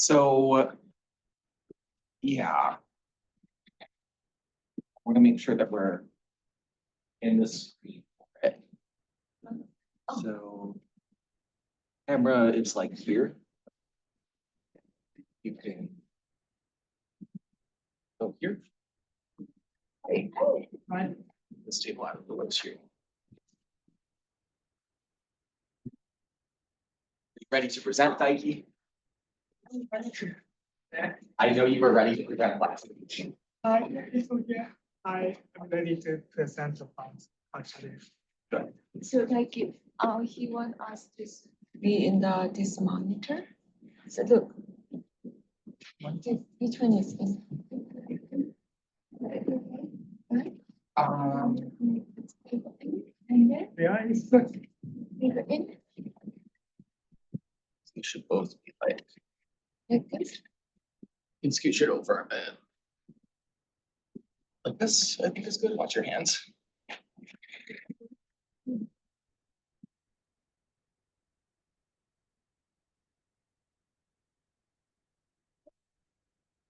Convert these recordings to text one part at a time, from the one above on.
So, yeah, I want to make sure that we're in the screen for it. So, camera is like here. You can go here. Right. This table out of the way here. You ready to present, Daiki? I know you were ready to present last week. Yeah, I am ready to present the funds actually. So like he want us to be in this monitor. So look, which one is in? Right? And then Yeah, it's the leave in You should both be like, like this. you can scooch it over a bit. Like this, I think is good. Watch your hands.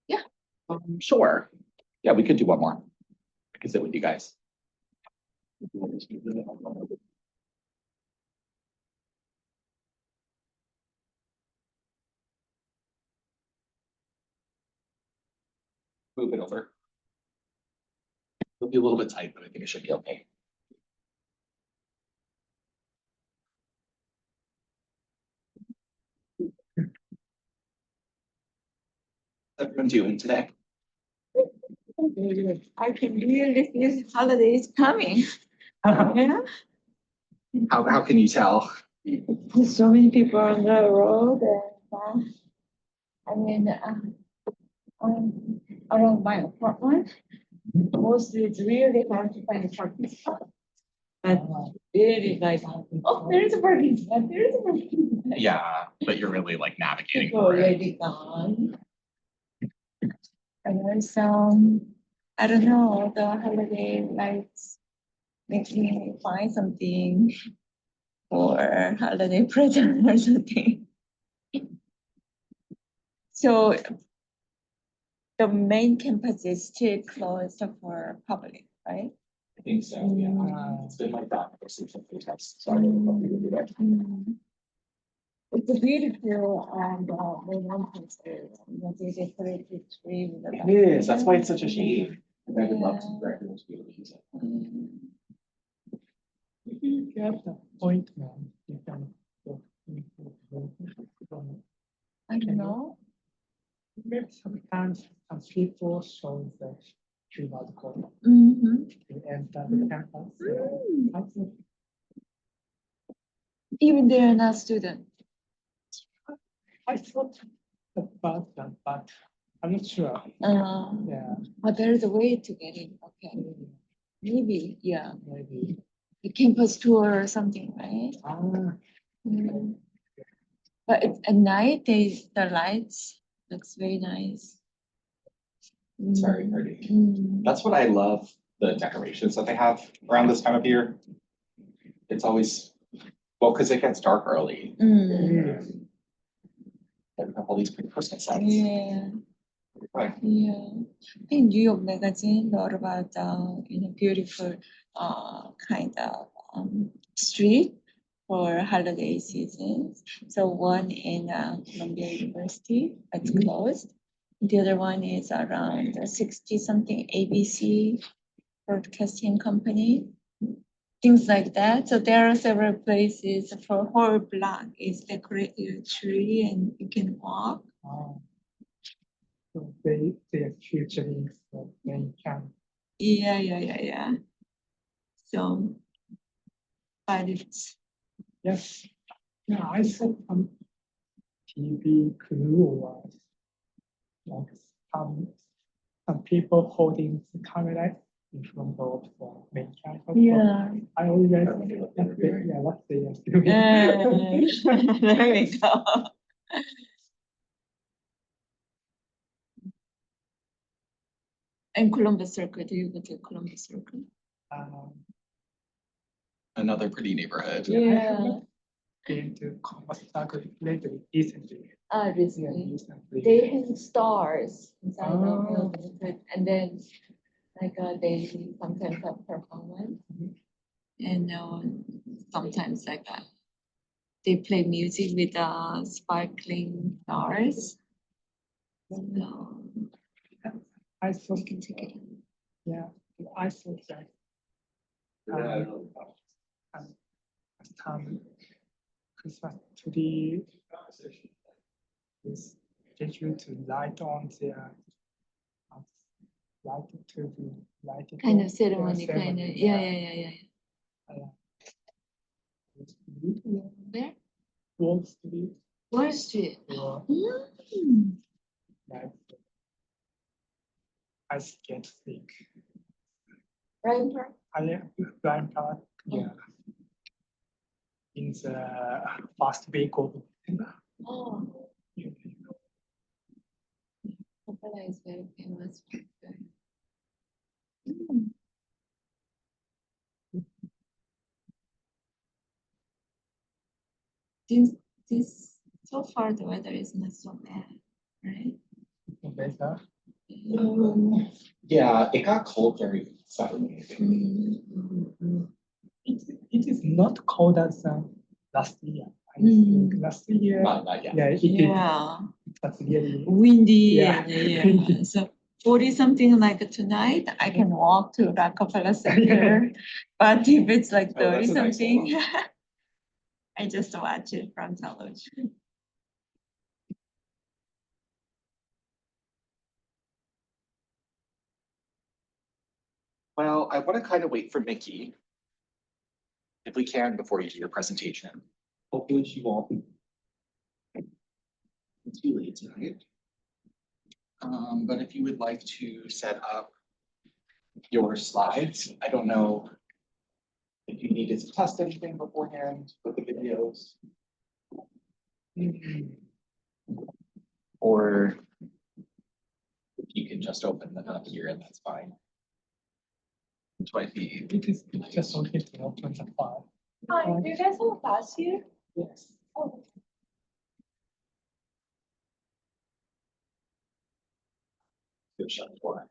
Yeah. Sure. Yeah, we could do one more. I could sit with you guys. Move it over. It'll be a little bit tight, but I think it should be okay. What's everyone doing today? I can really feel holidays coming. Yeah. How can you tell? There's so many people on the road and I mean around my apartment. Mostly it's really hard to find a parking spot. But really like, oh, there's a parking spot, there's a parking spot. Yeah, but you're really like navigating People for it. already gone. And there's I don't know, the holiday lights make me find something for holiday present or something. So the main campus is still closed for public, right? I think so, yeah. It's been like that for some tests. So I don't know if we can do that. It's a beautiful and monumental area. They decorated tree with the. It is, that's why it's such a shame. And I would love to recognize people to use it. if you get the appointment, you can book from I don't know. maybe sometimes some people show the QR code Mhm. to enter the campus. I think Even they're not student. I thought about that, but I'm not sure. Yeah, But there's a way to get in. Okay, maybe, yeah. maybe. The campus tour or something, right? Ah, But at night, the lights looks very nice. It's very pretty. Mm. That's what I love, the decorations that they have around this time of year. It's always, well, because it gets dark early. Mm. They have all these pretty Christmas lights. Yeah. Right. Yeah. I think New York Magazine wrote about beautiful kind of street for holiday seasons. So one in Columbia University, it's closed. The other one is around 60 something ABC broadcasting company. Things like that. So there are several places for whole block is decorated with tree and you can walk. so they are featuring the main camp. Yeah. So, but it's Yes. Yeah, I saw some TV crew was like some people holding the camera in front of the main campus. yeah. I always yeah, what they are doing. There we go. And Columbus Circle, do you go to Columbus Circle? Um, Another pretty neighborhood. I have Yeah. not been to Komasaku lately, recently. Yeah, Recently. recently. They hang stars inside the Oh. building, and then like they sometimes have performance. And sometimes like they play music with sparkling stars. So I thought, you can check it out. yeah, I thought that some Christmas tree is scheduled to light on their light to be lighted Kind on of ceremony, their kind of, ceremony, yeah. Where? Wall Street Wall Street. or Mm. like I get sick. Right, right. Brian Park, yeah. In the first week of December. Oh, Kampala is very famous. Mm. This so far the weather is not so bad, right? Better. Yeah, it got cold very suddenly. Mm. It is not cold as last year. I Mm. think last year, Not yet. yeah, it Yeah, was really, windy. Yeah. Yeah. So 40 something like tonight, I can walk to Rockefeller Center. But if it's like Oh, 30 that's a nice something, I just watch it from television. Well, I want to kind of wait for Mickey. If we can, before you do your presentation. Hopefully she won't. It's too late tonight. But if you would like to set up your slides, I don't know if you needed to test anything beforehand with the videos, or if you can just open them up here and that's fine. Which might be. it is just okay to open the file. Hi, do you guys have a class here? Yes. Oh. Good shot for.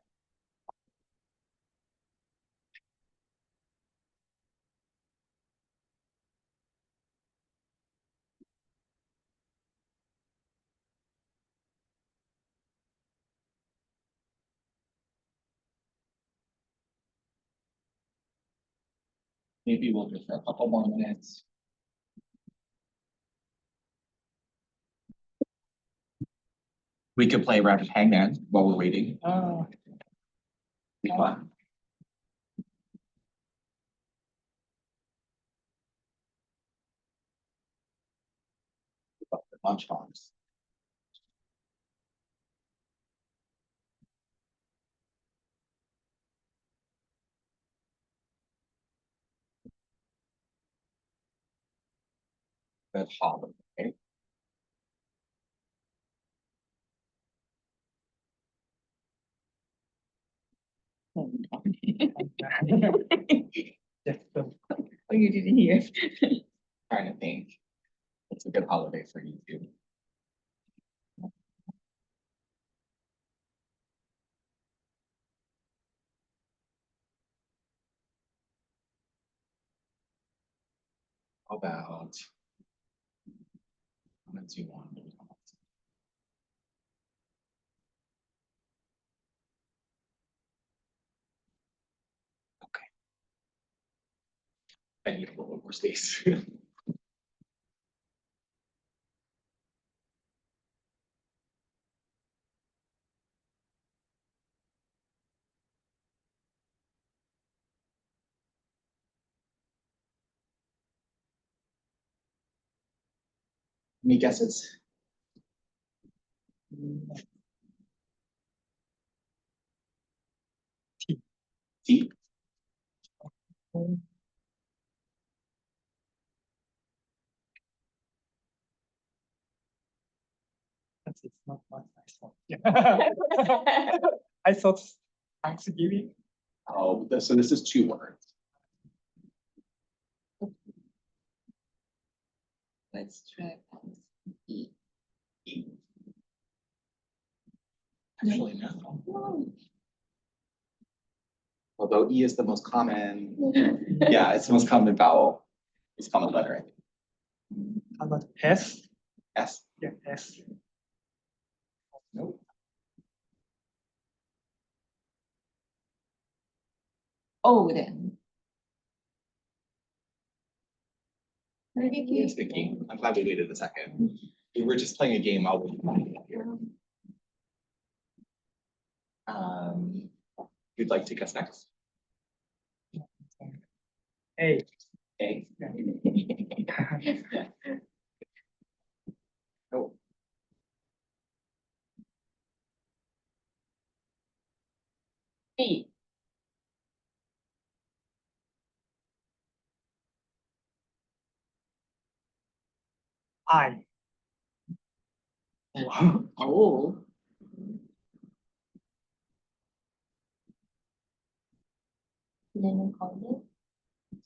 Maybe we'll just for a couple more minutes. We could play Rabbit Hangman while we're waiting. Be fun. Lunchbox. That holiday. Yes, Oh, you didn't hear. Trying to think. It's a good holiday for you too. How about? Let's do one. Okay. I need a little more space. Any guesses? Tea? That's it's not what I thought. Yeah. I thought Thanksgiving. Oh, so this is 2 words. Let's try E. E. Actually, no. No. Although E is the most common, yeah, it's the most common vowel. It's common letter, I think. How about S? S. Yeah, S. Nope. O then. It's Vicky. I'm glad we waited a second. We were just playing a game. I'll wait here. You'd like to guess next? A. A. Oh, B. I. Oh. Then call it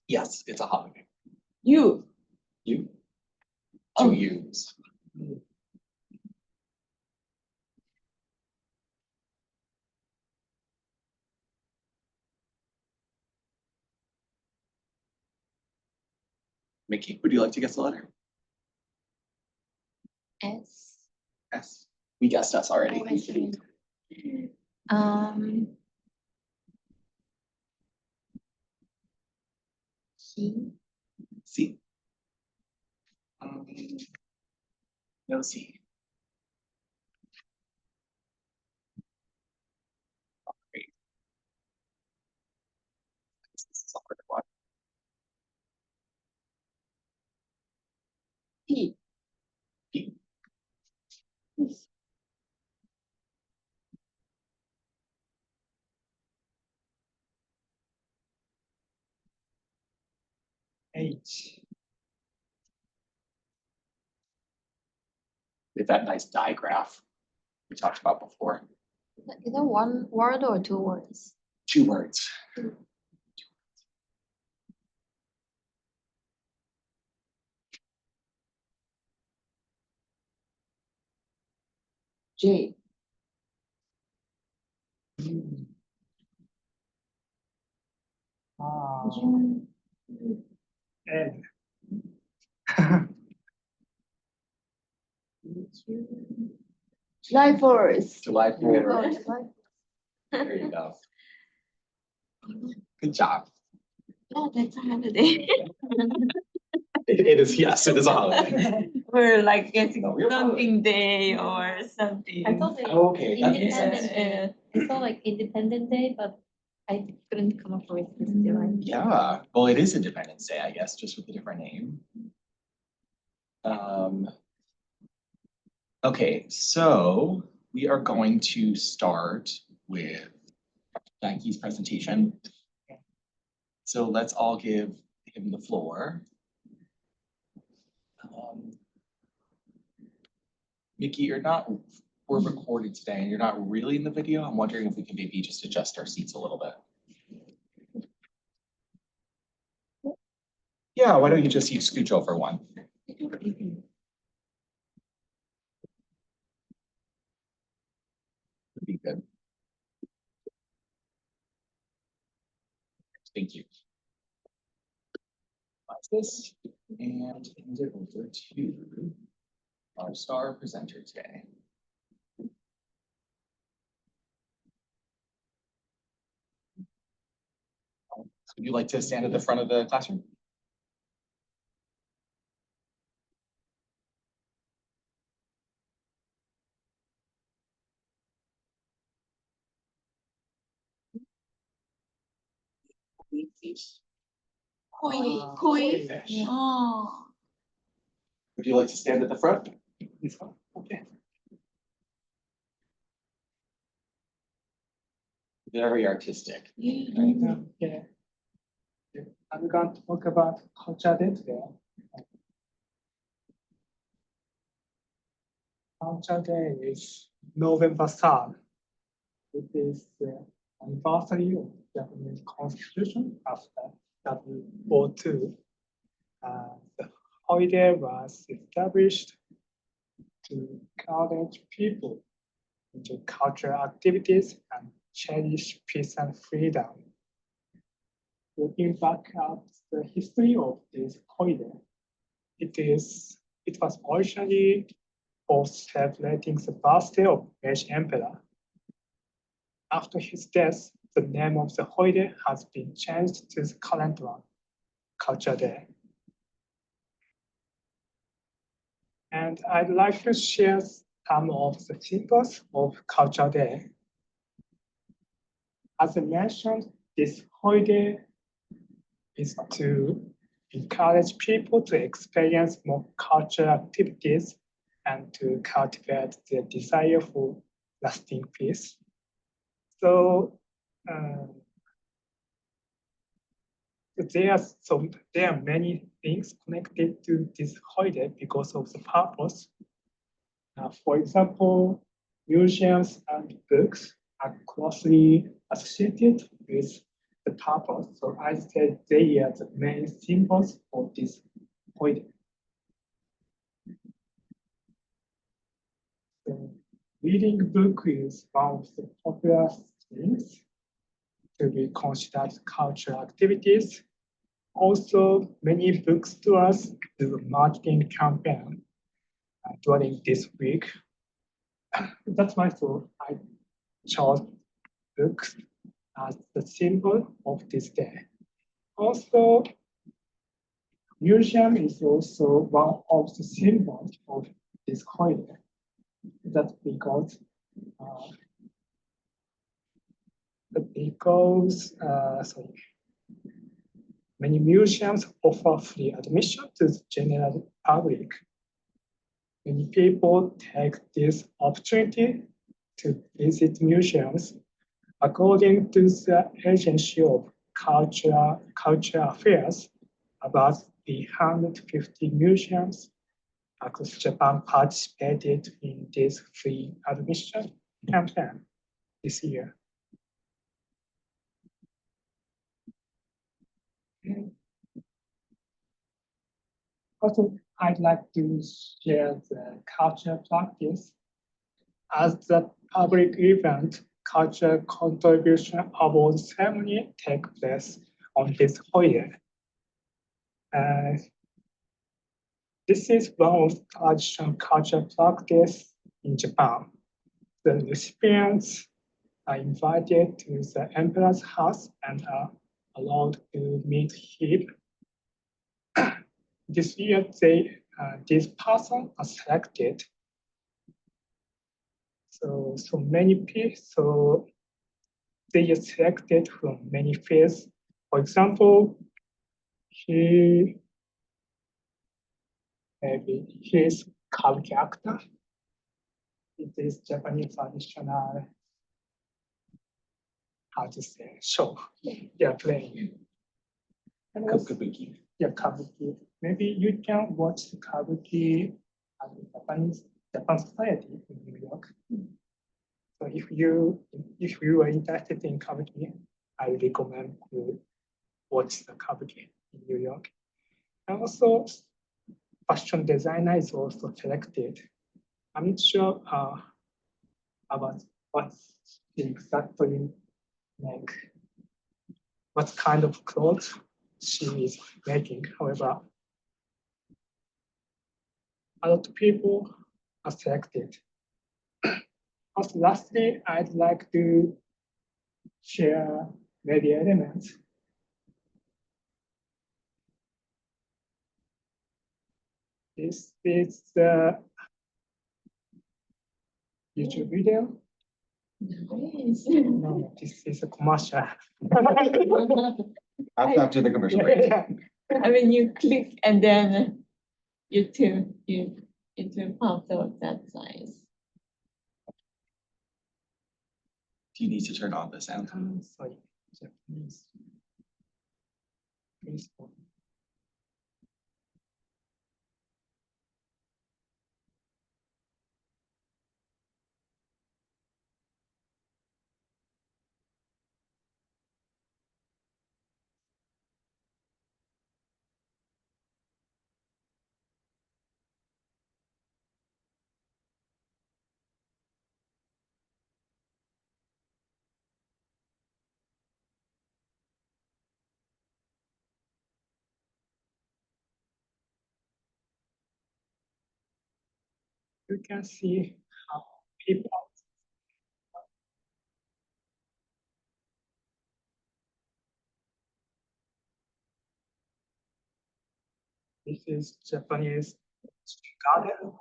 yes, it's a holiday. U. You? Oh. 2 U's. Mickey, would you like to guess the letter? S. S. We guessed S already. Oh, I see. Um. C. C. No C. Great. This is a hard one. P. P. H. With that nice digraph we talked about before. Is that one word or 2 words? 2 words. J. Ah, N. July 4th. July 4th. Oh, July. There you go. Good job. Yeah, that's a holiday. It is, yes, it is a holiday. We're like getting No, you're fine. something day or something. I thought like Okay, that makes Independence sense. Day. I saw like Independence Day, but I couldn't come up with this July. Yeah, well, it is Independence Day, I guess, just with a different name. Okay, so we are going to start with Jackie's presentation. So let's all give him the floor. Mickey, we're recording today and you're not really in the video. I'm wondering if we can maybe just adjust our seats a little bit. Yeah, why don't you just scooch over one? Would be good. Thank you. Watch this and hand it over to our star presenter today. Would you like to stand at the front of the classroom? Koi. Fish. Oh. Would you like to stand at the front? This one. Okay. Very artistic. Yeah. Yeah. I'm going to talk about Culture Day today. Culture Day is November 3rd. It is the anniversary of Japanese Constitution after World War II. The holiday was established to encourage people into cultural activities and cherish peace and freedom. Looking back at the history of this holiday, it was originally for celebrating the birthday of Meiji Emperor. After his death, the name of the holiday has been changed to the current one, Culture Day. And I'd like to share some of the symbols of Culture Day. As I mentioned, this holiday is to encourage people to experience more cultural activities and to cultivate their desire for lasting peace. So there are many things connected to this holiday because of the purpose. For example, museums and books are closely associated with the purpose. So I said they are the main symbols for this holiday. So reading book is one of the popular things to be considered cultural activities. Also, many bookstores do a marketing campaign during this week. That's why I chose books as the symbol of this day. Also, museum is also one of the symbols of this holiday. That's because many museums offer free admission to the general public. Many people take this opportunity to visit museums. According to the Agency of Cultural Affairs, about 350 museums across Japan participated in this free admission campaign this year. Also, I'd like to share the cultural practice. As the public event, cultural contribution award ceremony take place on this holiday. This is one of the traditional cultural practice in Japan. The recipients are invited to the emperor's house and are allowed to meet him. This year, this person are selected. So many people, so they are selected from many fields. For example, he is kabuki actor. It is Japanese traditional, how to say, show. They are playing. And also, Kabuki. yeah, kabuki. Maybe you can watch the kabuki at the Japan Society in New York. So if you are interested in kabuki, I recommend you watch the kabuki in New York. And also, fashion designer is also selected. I'm not sure about what exactly make, what kind of clothes she is making. However, a lot of people are selected. Also, lastly, I'd like to share media elements. This is the YouTube video. Nice. No, this is a commercial. After the commercial break. Yeah. I mean, you click and then you turn out of that size. Do you need to turn off the sound? Sorry, Japanese. Please. You can see how people. This is Japanese garden.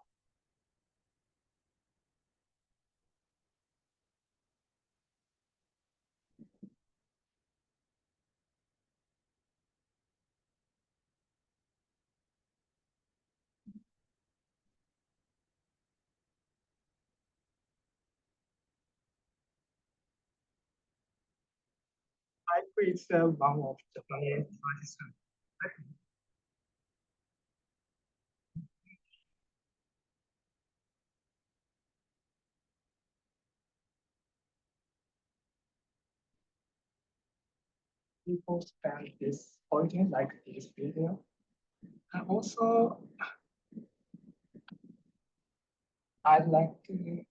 Haiku is one of Japanese tradition. People spend this holiday like this video. And also, I'd like to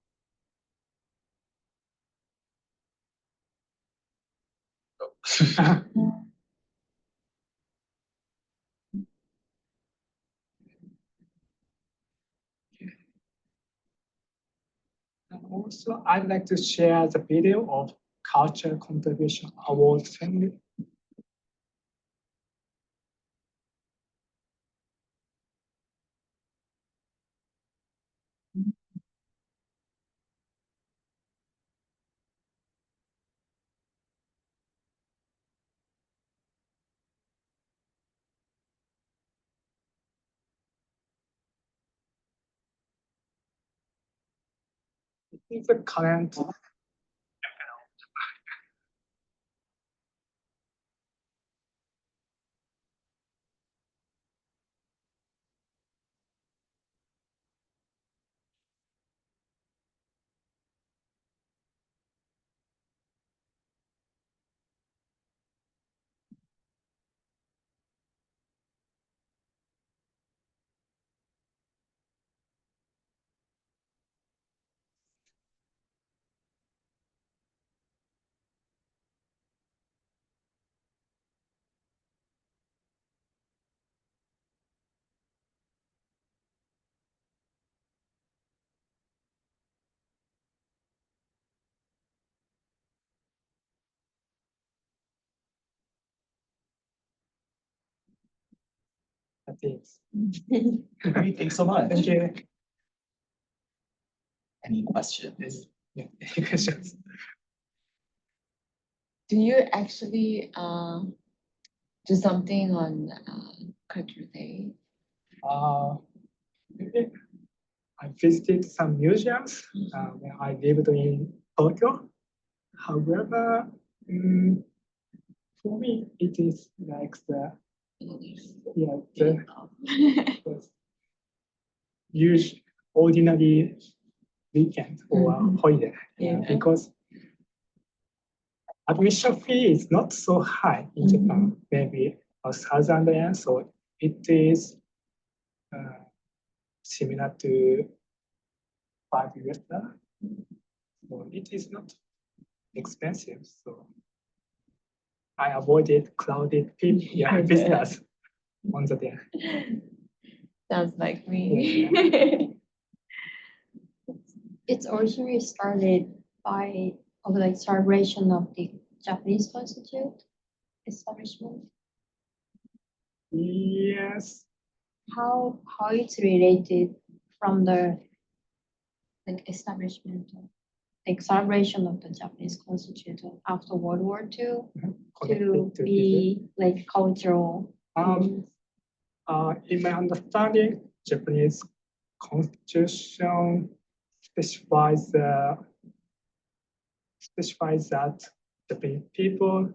and also, I'd like to share the video of Culture Contribution Award ceremony. It's a current. That is. Great, thanks so much. Thank you. Any questions? Yes. Yeah. Any questions? Do you actually do something on Culture Day? Maybe I visited some museums when I lived in Tokyo. However, for me, it is like the usual ordinary weekend or holiday. Yeah. Because admission fee is not so high in Japan, maybe 1,000 yen, so it is similar to $5. So it is not expensive. So I avoided crowded people, visitors on the day. Sounds like me. It's originally started by of like celebration of the Japanese Constitute establishment. Yes, How it's related from the like establishment of like celebration of the Japanese Constitute after World War II to connected to be like cultural. in my understanding, Japanese constitution specifies that Japanese people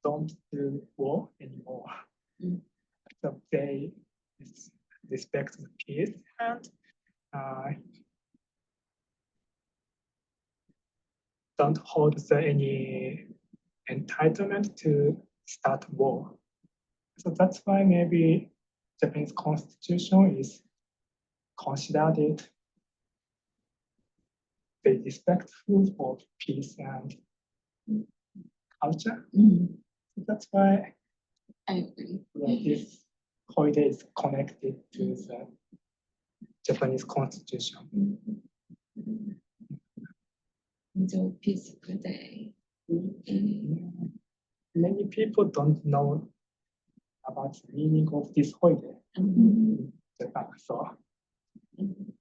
don't do war anymore. So they respect the peace and don't hold any entitlement to start war. So that's why maybe Japanese constitution is considered it very respectful of peace and culture. So that's why I agree. this holiday is connected to the Japanese constitution. Enjoy peaceful day. Many people don't know about the meaning of this holiday Mhm. in Japan, so Mhm.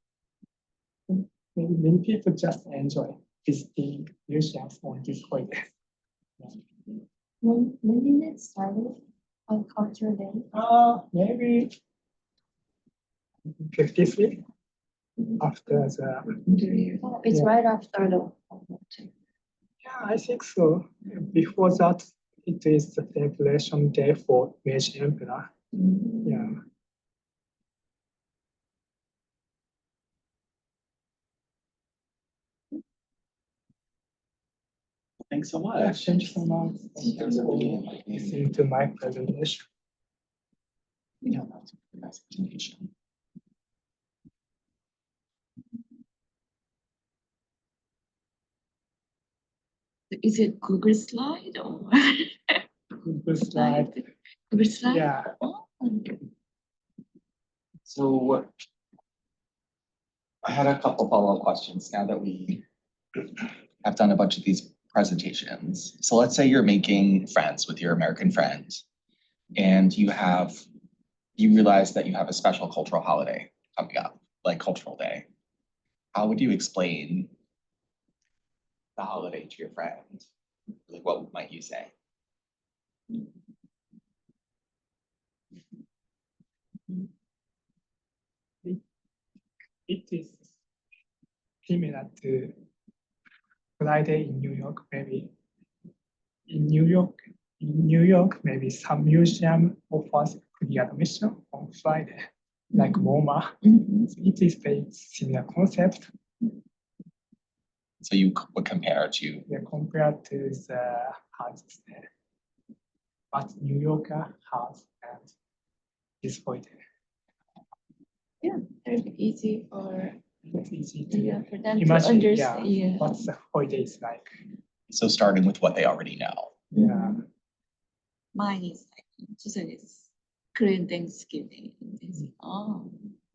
many people just enjoy visiting museums on this holiday. When did it started on Culture Day? Maybe 53 after the, Oh, it's Yeah. right after the World War II. yeah, I think so. Before that, it is the celebration day for Meiji Emperor. Mhm. Yeah. Thanks so Yeah, much. thank you so much. Thanks for being here. Listening to my presentation. Yeah, that's a nice presentation. Is it Google slide or? Google slide. Google slide? Yeah. Oh, So I had a couple follow-up questions now that we have done a bunch of these presentations. So let's say you're making friends with your American friends and you realize that you have a special cultural holiday coming up, like Cultural Day. How would you explain the holiday to your friend? Like, what might you say? It is similar to Friday in New York, maybe. In New York, maybe some museum offers free admission on Friday, like MoMA. Mhm. It is very similar concept. So you would compare to, Yeah, compared to the houses there. But New Yorker house and this holiday. Very easy for, It's easy to for them to imagine, understand. Yeah. what the holiday is like. so starting with what they already know. Yeah. Mine is like, Susan is Korean Thanksgiving. It's, oh,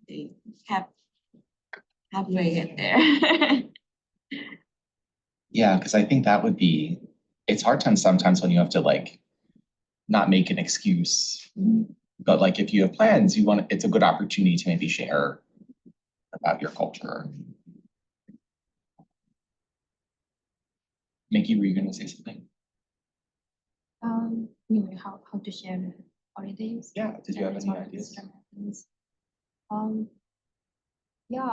they halfway get there. Yeah, because I think that would be, it's hard to sometimes when you have to like not make an excuse. But like if you have plans, it's a good opportunity to maybe share about your culture. Mickey, were you gonna say something? Anyway, how to share the holidays? Yeah, did you have and any sort of ideas? extravagance. Yeah,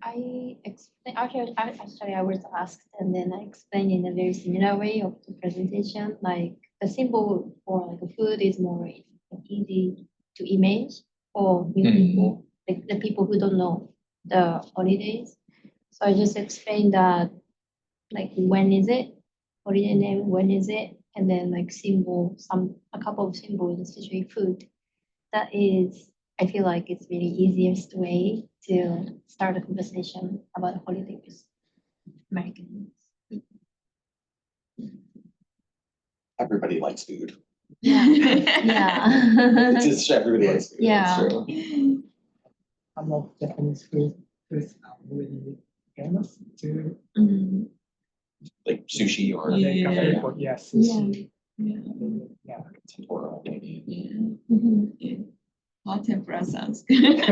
I explain, actually I was asked and then I explained in a very similar way of the presentation, like the symbol for like a food is more easy to image for new people, like the people who don't know the holidays. So I just explained that, like when is it, holiday name, when is it, and then like symbol, a couple of symbols, especially food. That is, I feel like it's really easiest way to start a conversation about holiday with Americans. Everybody likes food. Yeah, yeah. It's just everybody likes food. Yeah. That's true. Some of Japanese foods are really famous to Mhm. Like sushi or Yeah. people. Yeah, sushi. Yeah. Yeah. tempura, maybe. Yeah. Mhm. Yeah. Hot tempura sounds good. I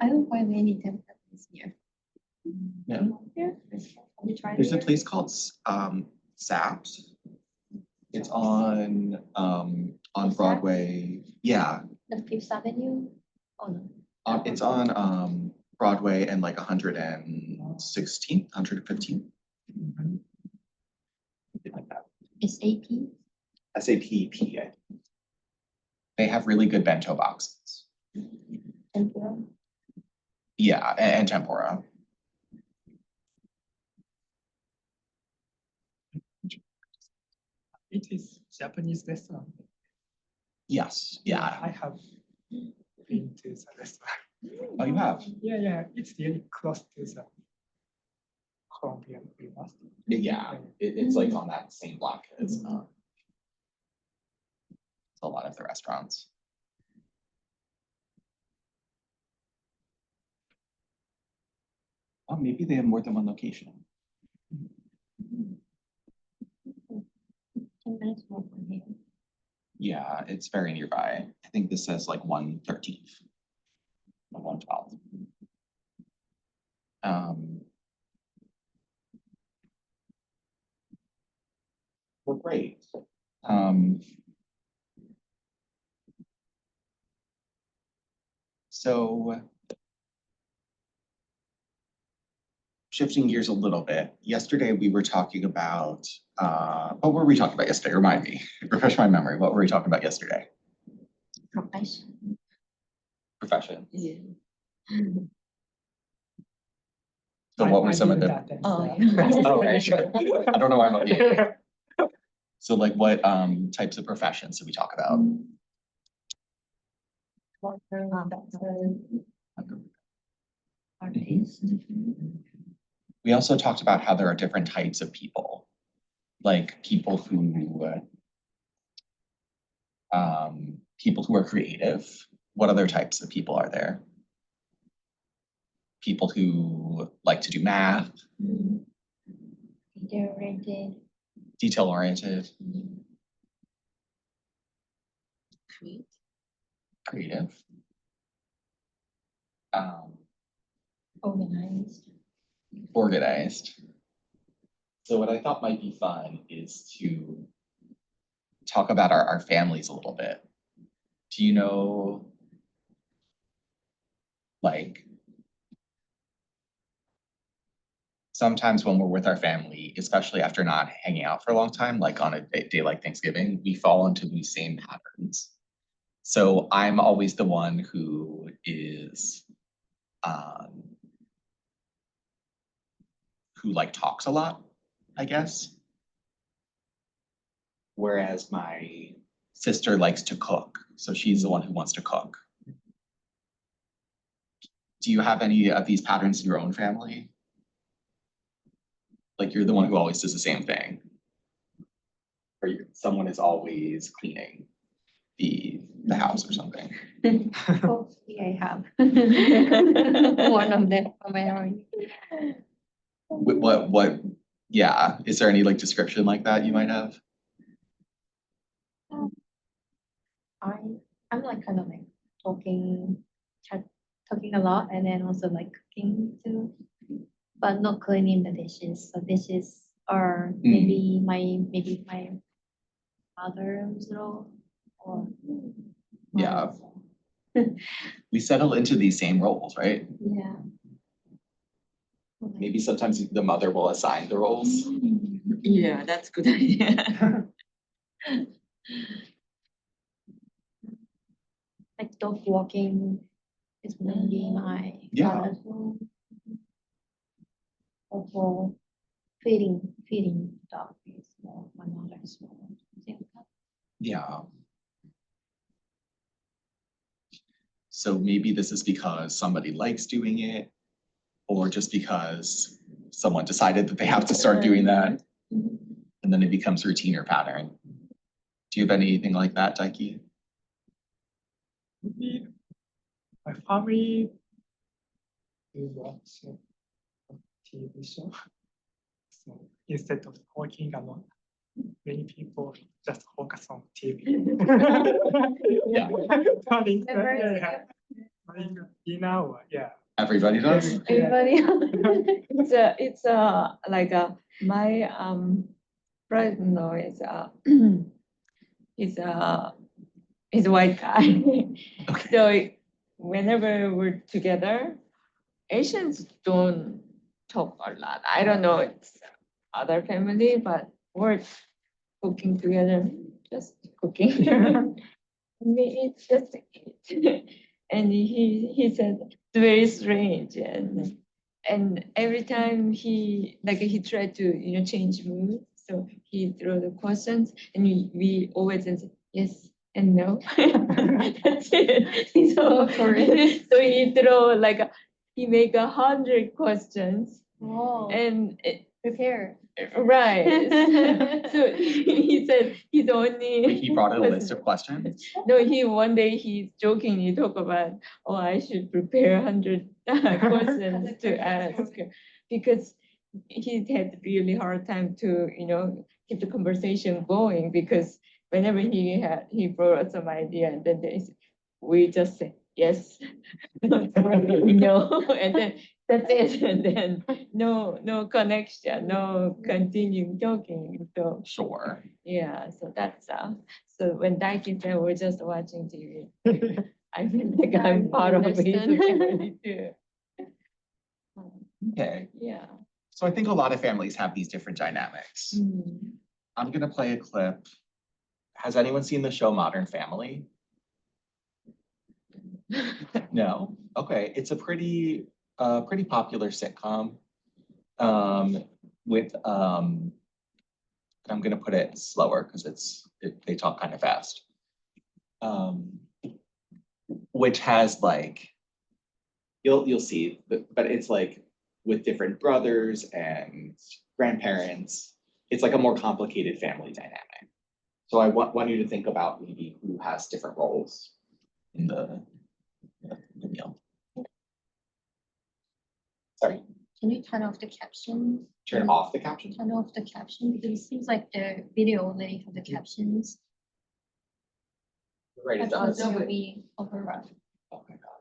don't find any templates here. Yeah. Here? Have you tried There's a here? place called Saps. It's on Saps? Broadway. Yeah, The Fifth Avenue? Oh no. it's on Broadway and like 116th, 115th. Mhm. Something like that. It's AP. SAPP. They have really good bento boxes. Tempura. Yeah, and tempura. It is Japanese restaurant. Yes, yeah. I have been to the restaurant. Oh, you have? Yeah. It's really close to the Colombian University. Yeah, it's like on that same block as a lot of the restaurants. Oh, maybe they have more than one location. 10 minutes more from here. Yeah, it's very nearby. I think this says like 113th. Or 112th. Well, great. So shifting gears a little bit, yesterday we were talking about, what were we talking about yesterday? Remind me, refresh my memory. What were we talking about yesterday? Profession. Profession. Yeah. So what were some of the, Oh, okay, sure. I don't know why I'm looking. So like what types of professions did we talk about? Artist. We also talked about how there are different types of people, like people who are creative. What other types of people are there? People who like to do math, Detail-oriented. detail oriented, creative. Organized. Organized. So what I thought might be fun is to talk about our families a little bit. Do you know, like, sometimes when we're with our family, especially after not hanging out for a long time, like on a day like Thanksgiving, we fall into these same patterns. So I'm always the one who is, who like talks a lot, I guess. Whereas my sister likes to cook, so she's the one who wants to cook. Do you have any of these patterns in your own family? Like you're the one who always does the same thing? Or someone is always cleaning the house or something? Hopefully I have. One of them for my own. What, yeah, is there any like description like that you might have? I'm like kind of like talking a lot and then also like cooking too, but not cleaning the dishes. So dishes are maybe my mother's role or Yeah. mother's. We settle into these same roles, right? Yeah. Maybe sometimes the mother will assign the roles. Yeah, that's good idea. Like dog walking is mainly my Yeah. father's role. Or for feeding dog is more my mother's role. Yeah. So maybe this is because somebody likes doing it, or just because someone decided that they have to start doing that, and then it becomes routine or pattern. Do you have anything like that, Daiki? Maybe my family do watch a TV show. So instead of talking a lot, many people just focus on TV. Yeah. During the- Everybody- yeah, during dinner, or, yeah. Everybody does? Everybody, it's like my brother-in-law is a white guy. Okay. So whenever we're together, Asians don't talk a lot. I don't know it's other family, but we're cooking together, just cooking. We eat, just eat. And he said it's very strange, and every time he tried to change mood, so he throw the questions, and we always answer yes and no. That's it. So he throw he make 100 questions, Wow. and Prepare. Right. So he said he's Wait, only. he brought in a list of questions? No, one day he jokingly talk about, oh, I should prepare 100 questions to ask, because he had really hard time to, keep the conversation going, because whenever he brought up some idea, and then we just say yes, no, and then that's it, and then no connection, no continuing talking. So Sure. yeah, so that's so when Daiki said we're just watching TV, I feel like I'm part of his Understood. family too. Okay, Yeah. so I think a lot of families have these different dynamics. Mm. I'm gonna play a clip. Has anyone seen the show Modern Family? No? Okay, it's a pretty popular sitcom. With, I'm gonna put it slower because they talk kind of fast. Which has like, you'll see, but it's like with different brothers and grandparents. It's like a more complicated family dynamic. So I want you to think about maybe who has different roles in the meal. Sorry, Can you turn off the caption? turn off the caption. Turn off the caption because it seems like the video already have the captions. Right, it Captions does. will be overrun. Oh my God.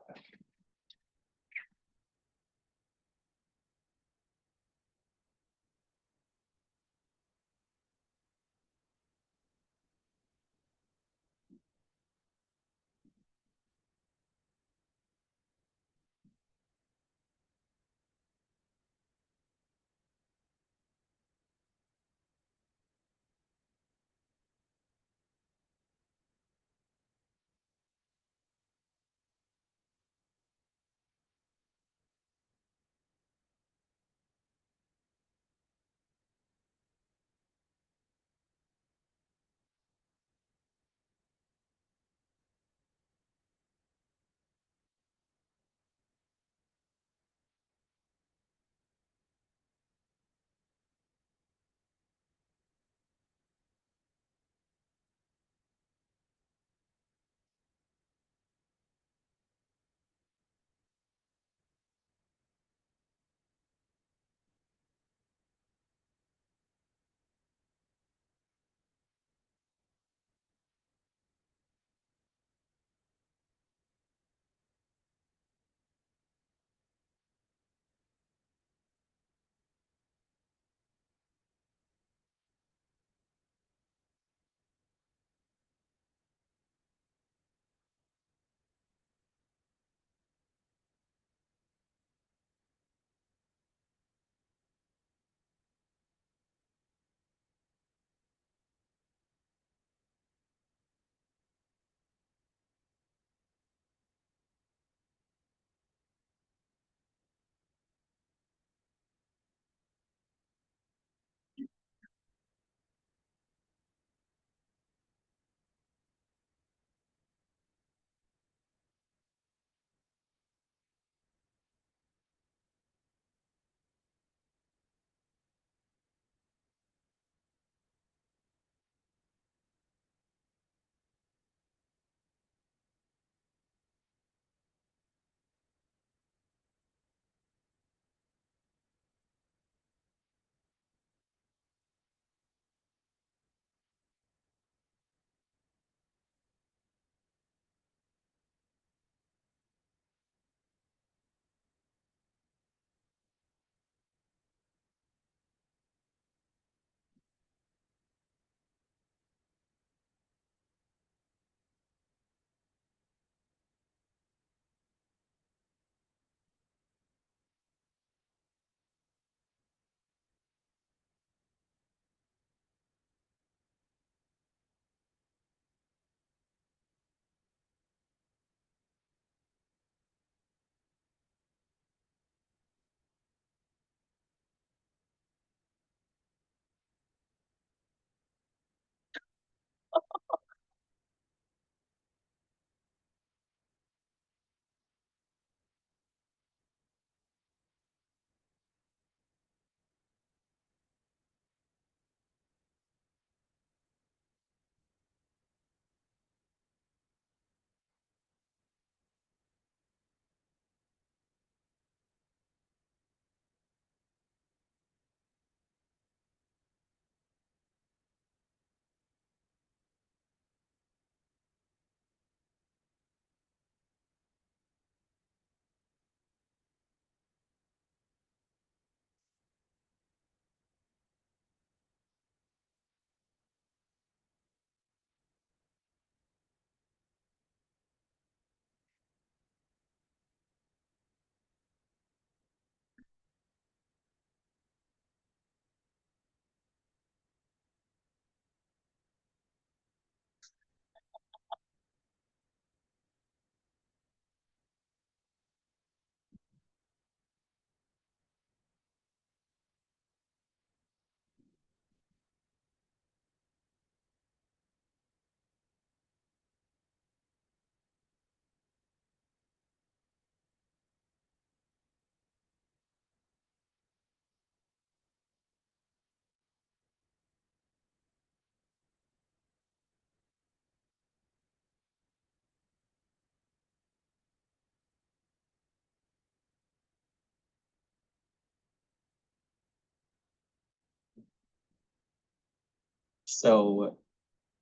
So,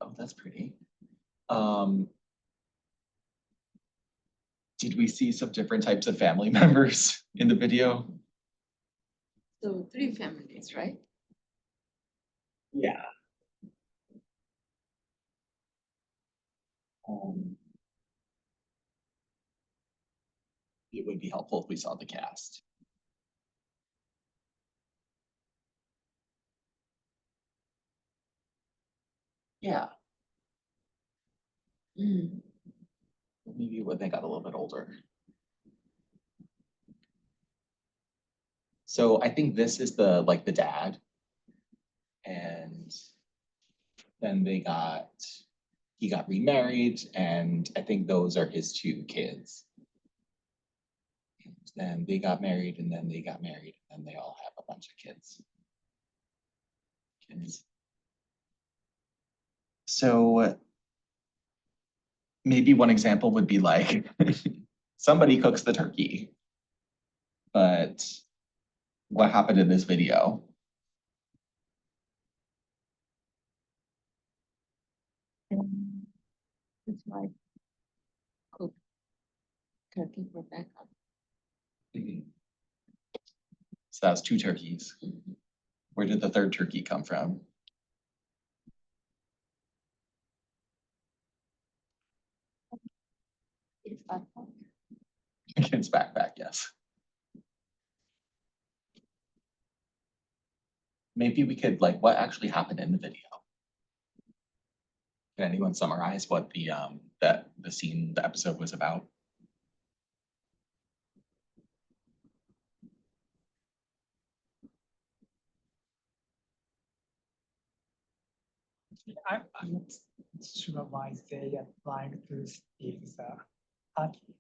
oh, that's pretty. Did we see some different types of family members in the video? So 3 families, right? Yeah. Um, it would be helpful if we saw the cast. Yeah, Mm. maybe when they got a little bit older. So I think this is the the dad. And then he got remarried, and I think those are his 2 kids. And they got married, and then they got married, and they all have a bunch of kids. So maybe one example would be like somebody cooks the turkey, but what happened in this video? It's like cook turkey for backup. So that was 2 turkeys. Where did the 3rd turkey come from? It's that one. It's backpack, yes. Maybe we could what actually happened in the video? Can anyone summarize what the scene, the episode was about? I'm not sure why they are trying to steal the turkey.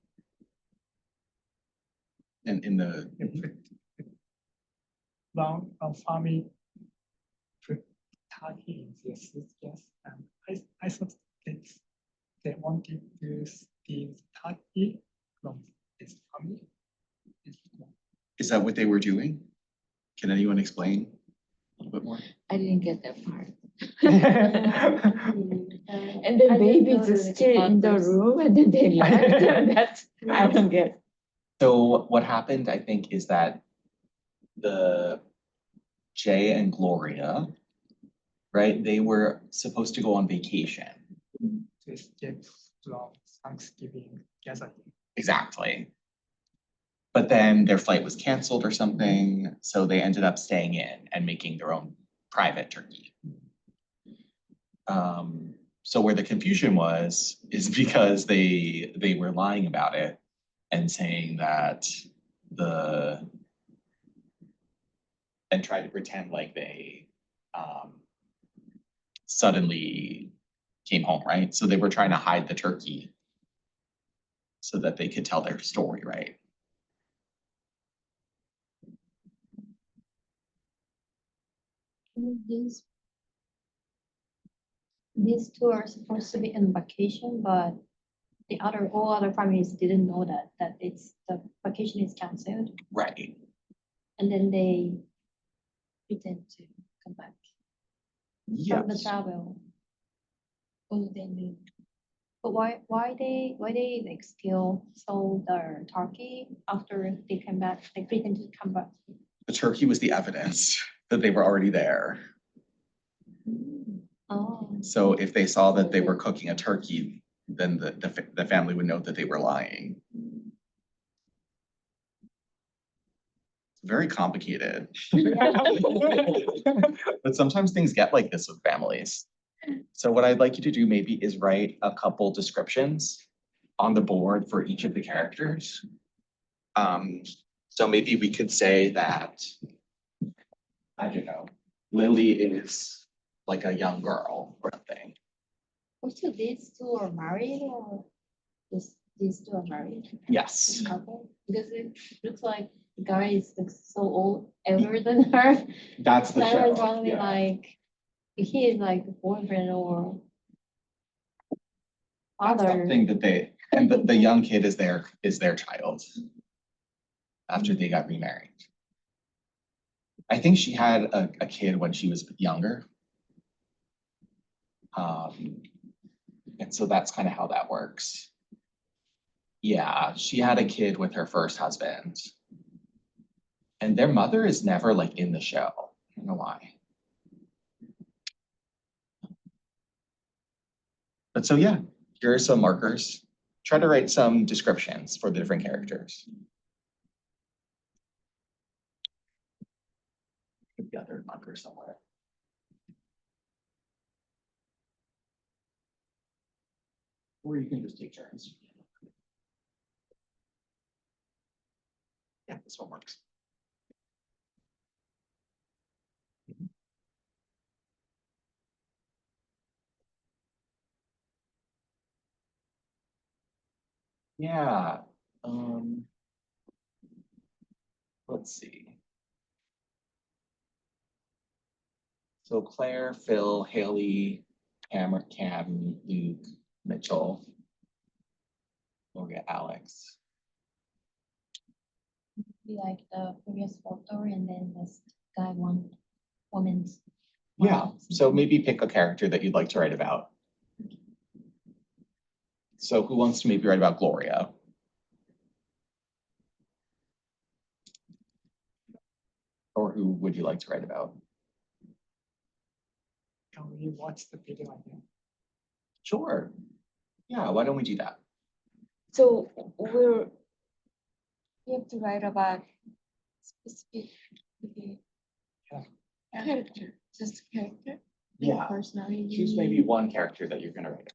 And in the They put one family put turkey in their suitcase, and I thought that they wanted to steal the turkey from this family. is that what they were doing? Can anyone explain a little bit more? I didn't get that part. And And the babies are still in the room and then they left. That's, I don't get. So what happened, I think, is that the Jay and Gloria, right? They were supposed to go on vacation. To escape from Thanksgiving gathering. Exactly. But then their flight was canceled or something, so they ended up staying in and making their own private turkey. So where the confusion was is because they were lying about it and saying that and tried to pretend like they suddenly came home, right? So they were trying to hide the turkey so that they could tell their story, right? These 2 are supposed to be on vacation, but all other families didn't know that the vacation is canceled, Right. and then they pretend to come back from the Yes. travel. Oh, they knew. But why they like still sold their turkey after they came back? They pretend to come back. The turkey was the evidence that they were already there. Oh, So if they saw that they were cooking a turkey, then the family would know that they were lying. Very complicated. But sometimes things get like this with families. So what I'd like you to do maybe is write a couple descriptions on the board for each of the characters. So maybe we could say that, I don't know, Lily is like a young girl or something. also these 2 are married, or these 2 are married? Yes. Couple? Because it looks like the guy is like so old, older than her. That's the So I show. was wondering, Yeah. like, if he is like the boyfriend or That's father. something that and the young kid is their child after they got remarried. I think she had a kid when she was younger. And so that's kind of how that works. Yeah, she had a kid with her first husband. And their mother is never like in the show. I don't know why. But so yeah, here are some markers. Try to write some descriptions for the different characters. Put the other marker somewhere. Or you can just take turns. Yeah, this one works. Yeah. Let's see. So Claire, Phil, Haley, Cam, Luke, Mitchell. We'll get Alex. Be like the previous photo and then this guy one woman's. Yeah, so maybe pick a character that you'd like to write about. So who wants to maybe write about Gloria? Or who would you like to write about? Can we watch the video again? Sure. Yeah, why don't we do that? So we have to write about specific maybe Yeah. character, just character. Yeah, Personality. choose maybe one character that you're gonna write.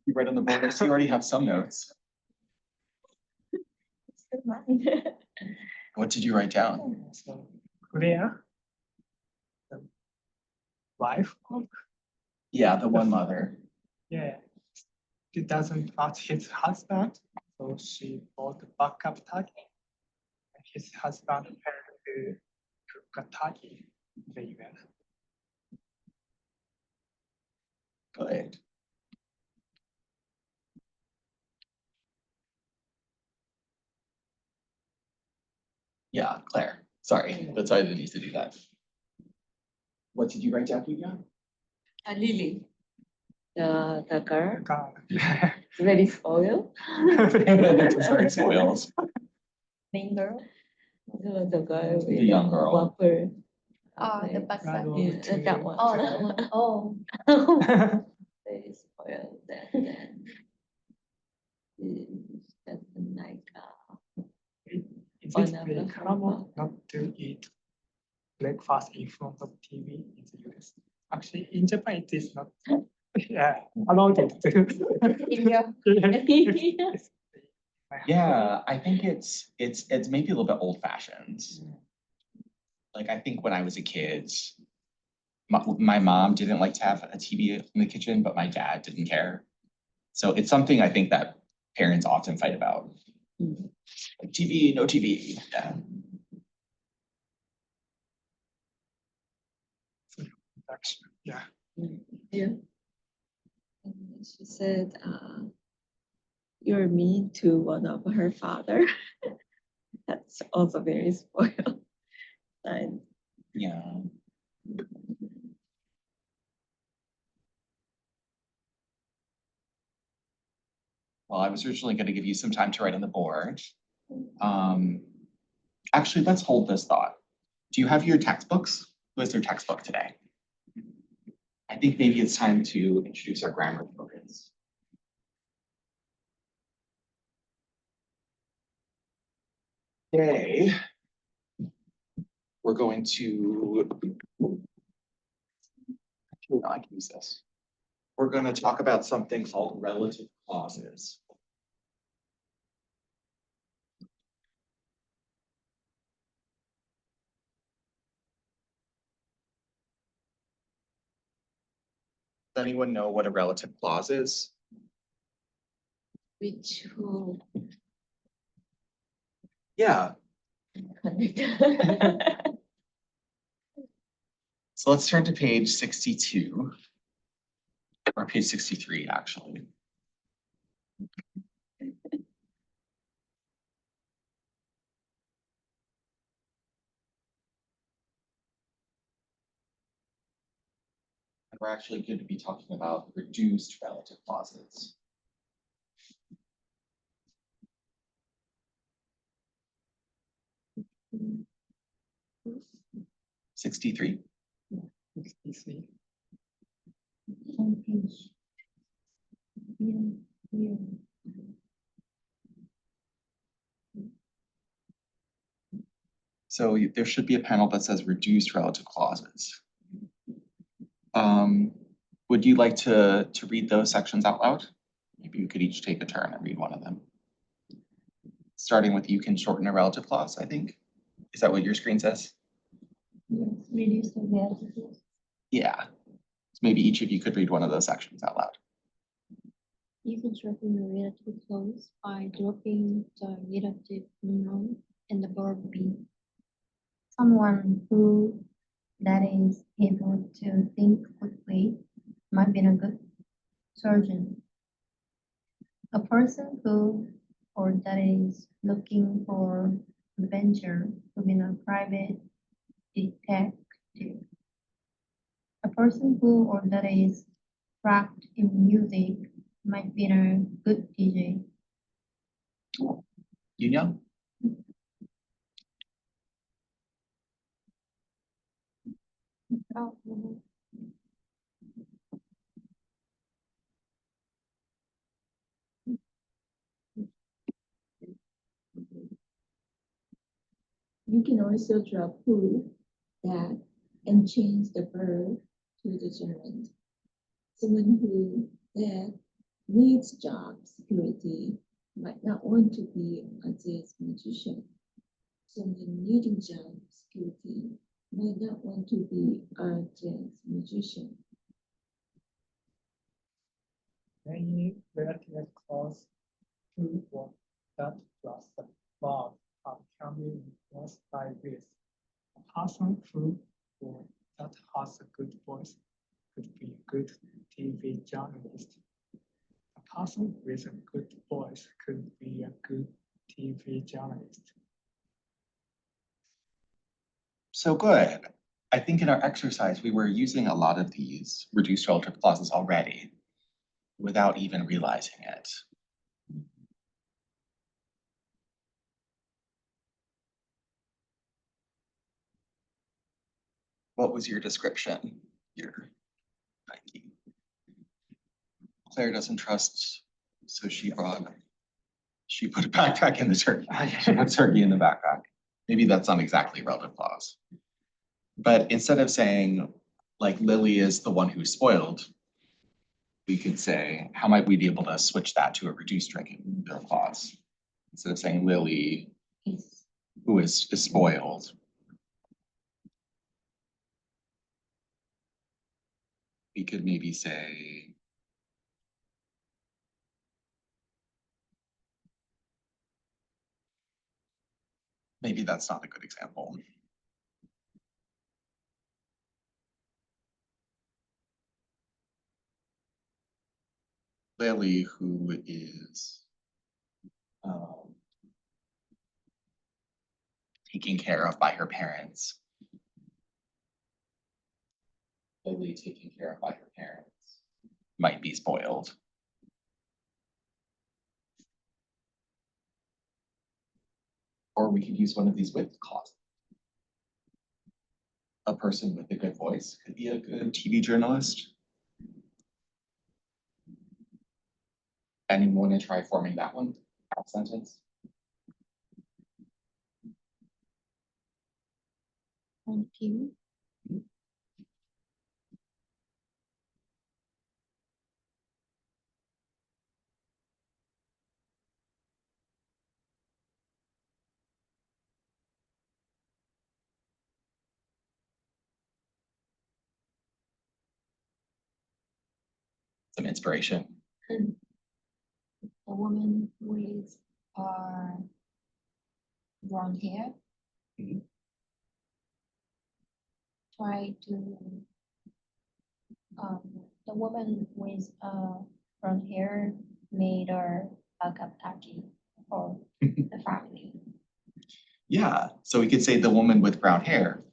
You write on the board, so you already have some notes. Still mine. What did you write down? So Korea, the wife of, Yeah, the one mother. yeah, she doesn't trust his husband, so she bought a backup turkey. And his husband failed to cook a turkey very well. Good. Yeah, Claire. Sorry, that's why I didn't need to do that. What did you write down, Julia? Lily. The girl, God. it's very spoiled. Very spoiled. Main girl. The girl with The young girl. waffle. Oh, the like, backside. yeah, that one. Oh, that one. Oh, Very spoiled. Then that's like Is One it of very the common food. not to eat breakfast in front of TV in the US? Actually, in Japan, it is not. Yeah, allowed it to. Yeah. Yeah, I think it's maybe a little bit old fashioned. Like I think when I was a kid, my mom didn't like to have a TV in the kitchen, but my dad didn't care. So it's something I think that parents often fight about. Mm. Like TV, no TV. Yeah. Actually, yeah. Yeah. And she said, you're mean to one of her father. That's also very spoiled. And Yeah. Well, I was originally going to give you some time to write on the board. Actually, let's hold this thought. Do you have your textbooks? Who has their textbook today? I think maybe it's time to introduce our grammar focus. Today, we're going to, actually, no, I can use this. We're going to talk about something called relative clauses. Does anyone know what a relative clause is? which who Yeah, connect. so let's turn to page 62. Or page 63, actually. And we're actually going to be talking about reduced relative clauses. Mm. 63. 63. On page. Yeah, yeah. So there should be a panel that says reduced relative clauses. Would you like to read those sections out loud? Maybe you could each take a turn and read one of them. Starting with you can shorten a relative clause, I think. Is that what your screen says? yes, reduce the relative. Yeah. So maybe each of you could read one of those sections out loud. You can shorten the relative clause by dropping the relative noun and the verb be. Someone who that is able to think quickly might be a good surgeon. A person who or that is looking for adventure would be a private detective. A person who or that is cracked in music might be a good DJ. Yunya? Oh, You can also drop who, that, and change the verb to the gerund. Someone who, that, needs job security might not want to be a jazz musician. Someone needing job security might not want to be a jazz musician. Many relative clause to or that plus the verb can be enforced by this. A person who or that has a good voice could be a good TV journalist. A person with a good voice could be a good TV journalist. So good. I think in our exercise, we were using a lot of these reduced relative clauses already without even realizing it. What was your description here, Nike? Claire doesn't trust, so she put a backpack in the turkey. She put turkey in the backpack. Maybe that's not exactly relative clause. But instead of saying like Lily is the one who's spoiled, we could say, how might we be able to switch that to a reduced drinking clause? Instead of saying Lily, Is who is spoiled. We could maybe say, maybe that's not a good example. Lily, who is taken care of by her parents. Lily taken care of by her parents might be spoiled. Or we could use one of these with clauses. A person with a good voice could be a good TV journalist. Anyone want to try forming that one? Sentence? on TV. Some inspiration. A woman with brown hair. Mhm. Try to the woman with brown hair made her backup taki for the family. Yeah, so we could say the woman with brown hair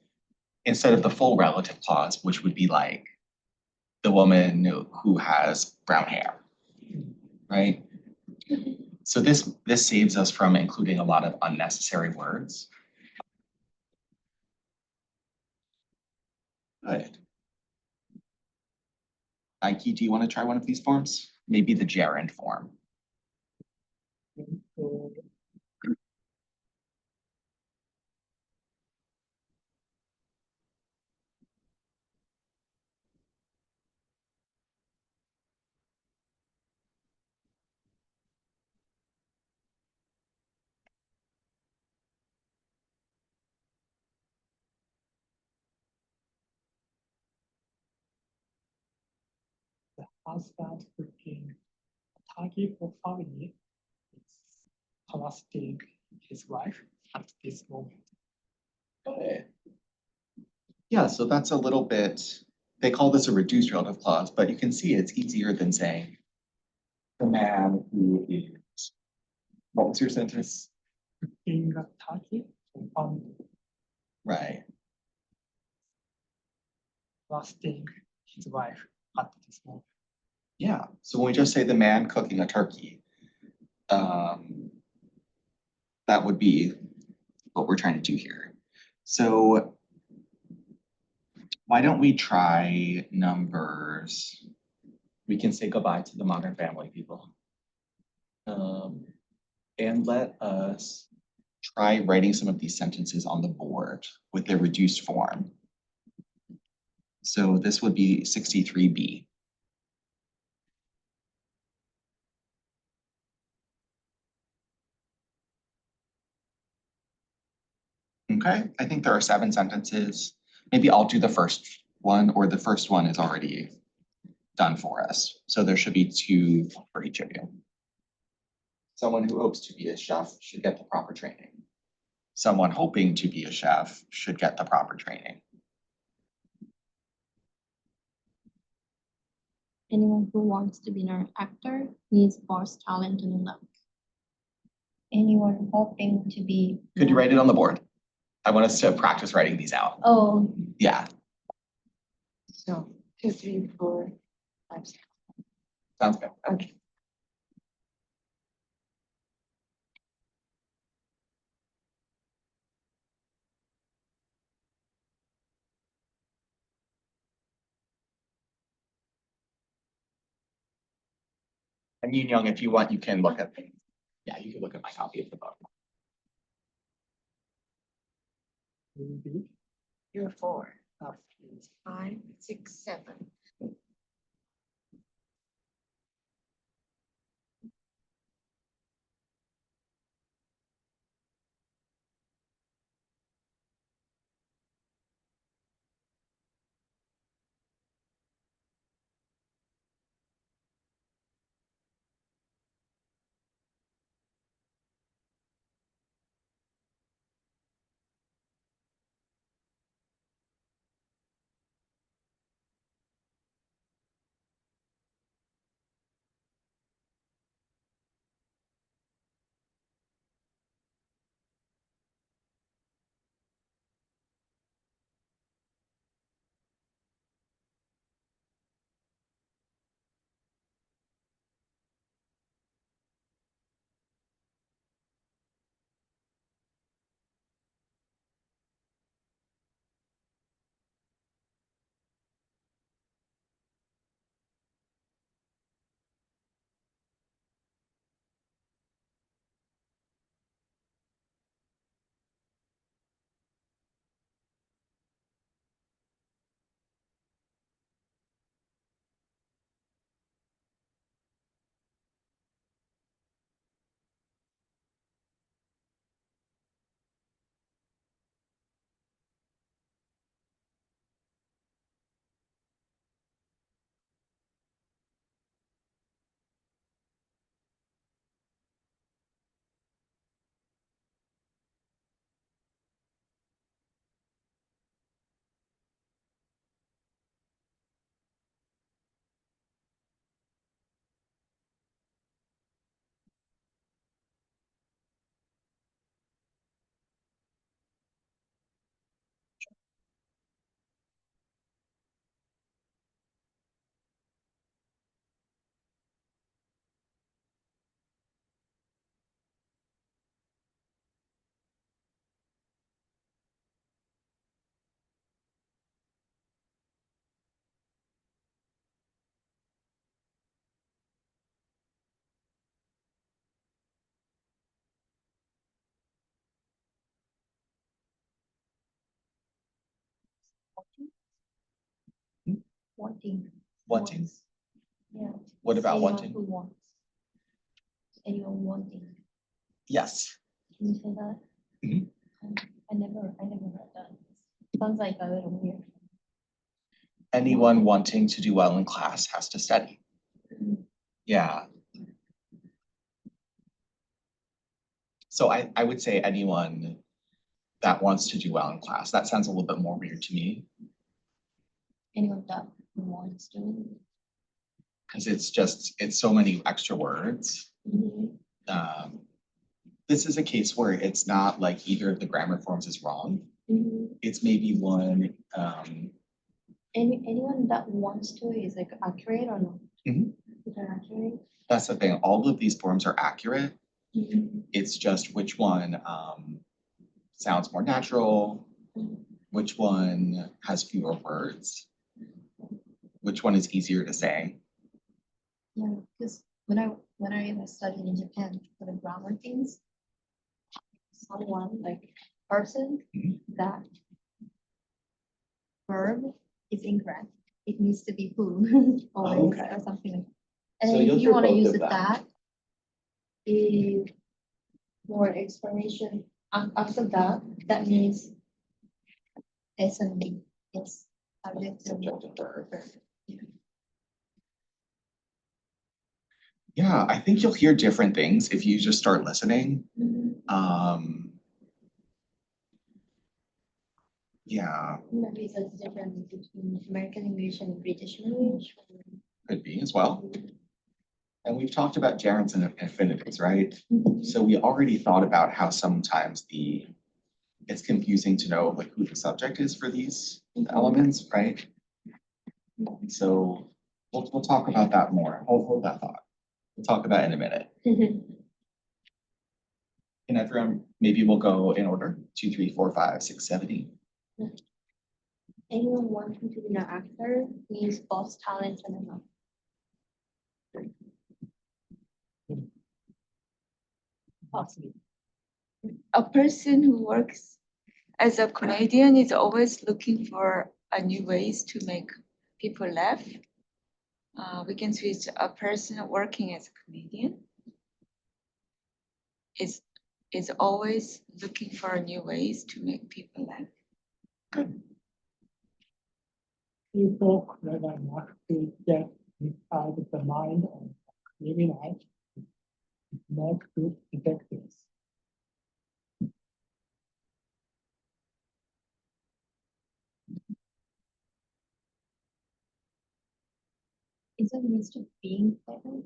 instead of the full relative clause, which would be like the woman who has brown hair, right? So this saves us from including a lot of unnecessary words. Good. Nike, do you want to try one of these forms? Maybe the gerund form. So the husband cooking a turkey for family is trusting his wife at this moment. Good. Yeah, so that's a little bit, they call this a reduced relative clause, but you can see it's easier than saying the man who is, what was your sentence? Cooking a turkey for family, Right. trusting his wife at this moment. Yeah, so when we just say the man cooking a turkey, that would be what we're trying to do here. So why don't we try numbers? We can say goodbye to the Modern Family people. And let us try writing some of these sentences on the board with their reduced form. So this would be 63B. Okay, I think there are 7 sentences. Maybe I'll do the first one, or the first one is already done for us. So there should be 2 for each of you. Someone who hopes to be a chef should get the proper training. Someone hoping to be a chef should get the proper training. Anyone who wants to be an actor needs both talent and luck. Anyone hoping to be. Could you write it on the board? I want us to practice writing these out. Oh, Yeah, So 2, 3, 4, 5, 6. sounds good. Okay. And Yin Young, if you want, you can look at, yeah, you can look at my copy of the book. Maybe You're 4, 5, 6, 7. wanting. Wanting. Wants. Yeah. What about Anyone wanting? who wants. Anyone wanting. Yes. Can you say that? Mhm. I never heard that. Sounds like a little weird. Anyone wanting to do well in class has to study. Yeah. So I would say anyone that wants to do well in class. That sounds a little bit more weird to me, Anyone that wants to. because it's so many extra words. Um, this is a case where it's not like either of the grammar forms is wrong. It's maybe one, Anyone that wants to is like accurate or not? Mhm. Is that accurate? That's the thing. All of these forms are accurate. It's just which one sounds more natural, which one has fewer words, which one is easier to say. Yeah, because when I was studying in Japan for the grammar things, someone like person Mhm. that verb is incorrect. It needs to be who or Oh, okay. or something like. So And you'll if you hear want to both use of them. that, is more explanation after that. That means S&B, yes. Subject and Subject and verb. Yeah. Yeah, I think you'll hear different things if you just start listening. Yeah, Maybe there's a difference between American English and British English. could be as well. And we've talked about gerunds and infinitives, right? So we already thought about how sometimes it's confusing to know like who the subject is for these elements, right? So we'll talk about that more. Hold that thought. We'll talk about it in a minute. And everyone, maybe we'll go in order, 2, 3, 4, 5, 6, 7, 8. Anyone wanting to be an actor needs both talent and enough. Mostly. A person who works as a comedian is always looking for a new ways to make people laugh. We can switch a person working as a comedian is always looking for new ways to make people laugh. People clever enough to get inside the mind of the criminal, make good detectives. Is it means to being clever?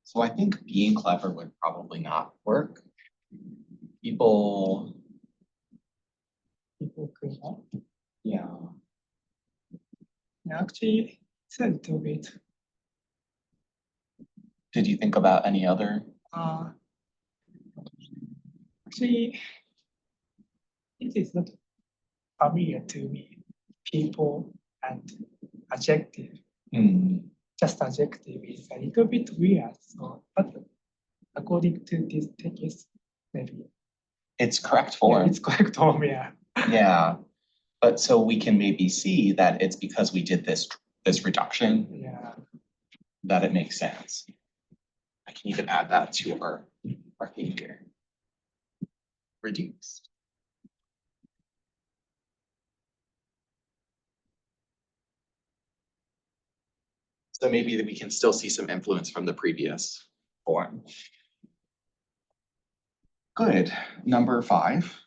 So I think being clever would probably not work. People, People could not. yeah, Actually, it's a little bit. did you think about any other? Uh, actually, it is not familiar to me. People and adjective, just adjective is a little bit weird. So, but according to this text, maybe It's correct yeah, form. it's correct form. Yeah. Yeah, but so we can maybe see that it's because we did this reduction Yeah. that it makes sense. I can even add that to our theme here. Reduced. So maybe that we can still see some influence from the previous form. Good. Number 5.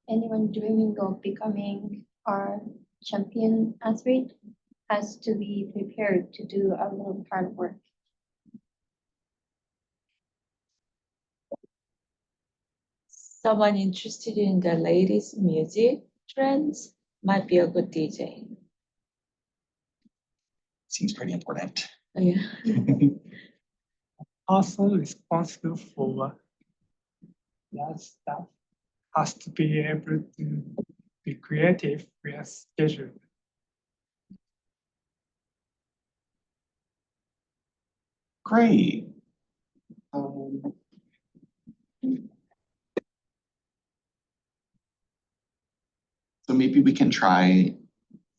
Anyone dreaming of becoming our champion athlete has to be prepared to do a little hard work. Someone interested in the latest music trends might be a good DJ. Seems pretty important. Yeah. Also responsible for that stuff has to be able to be creative with schedule. Great. So maybe we can try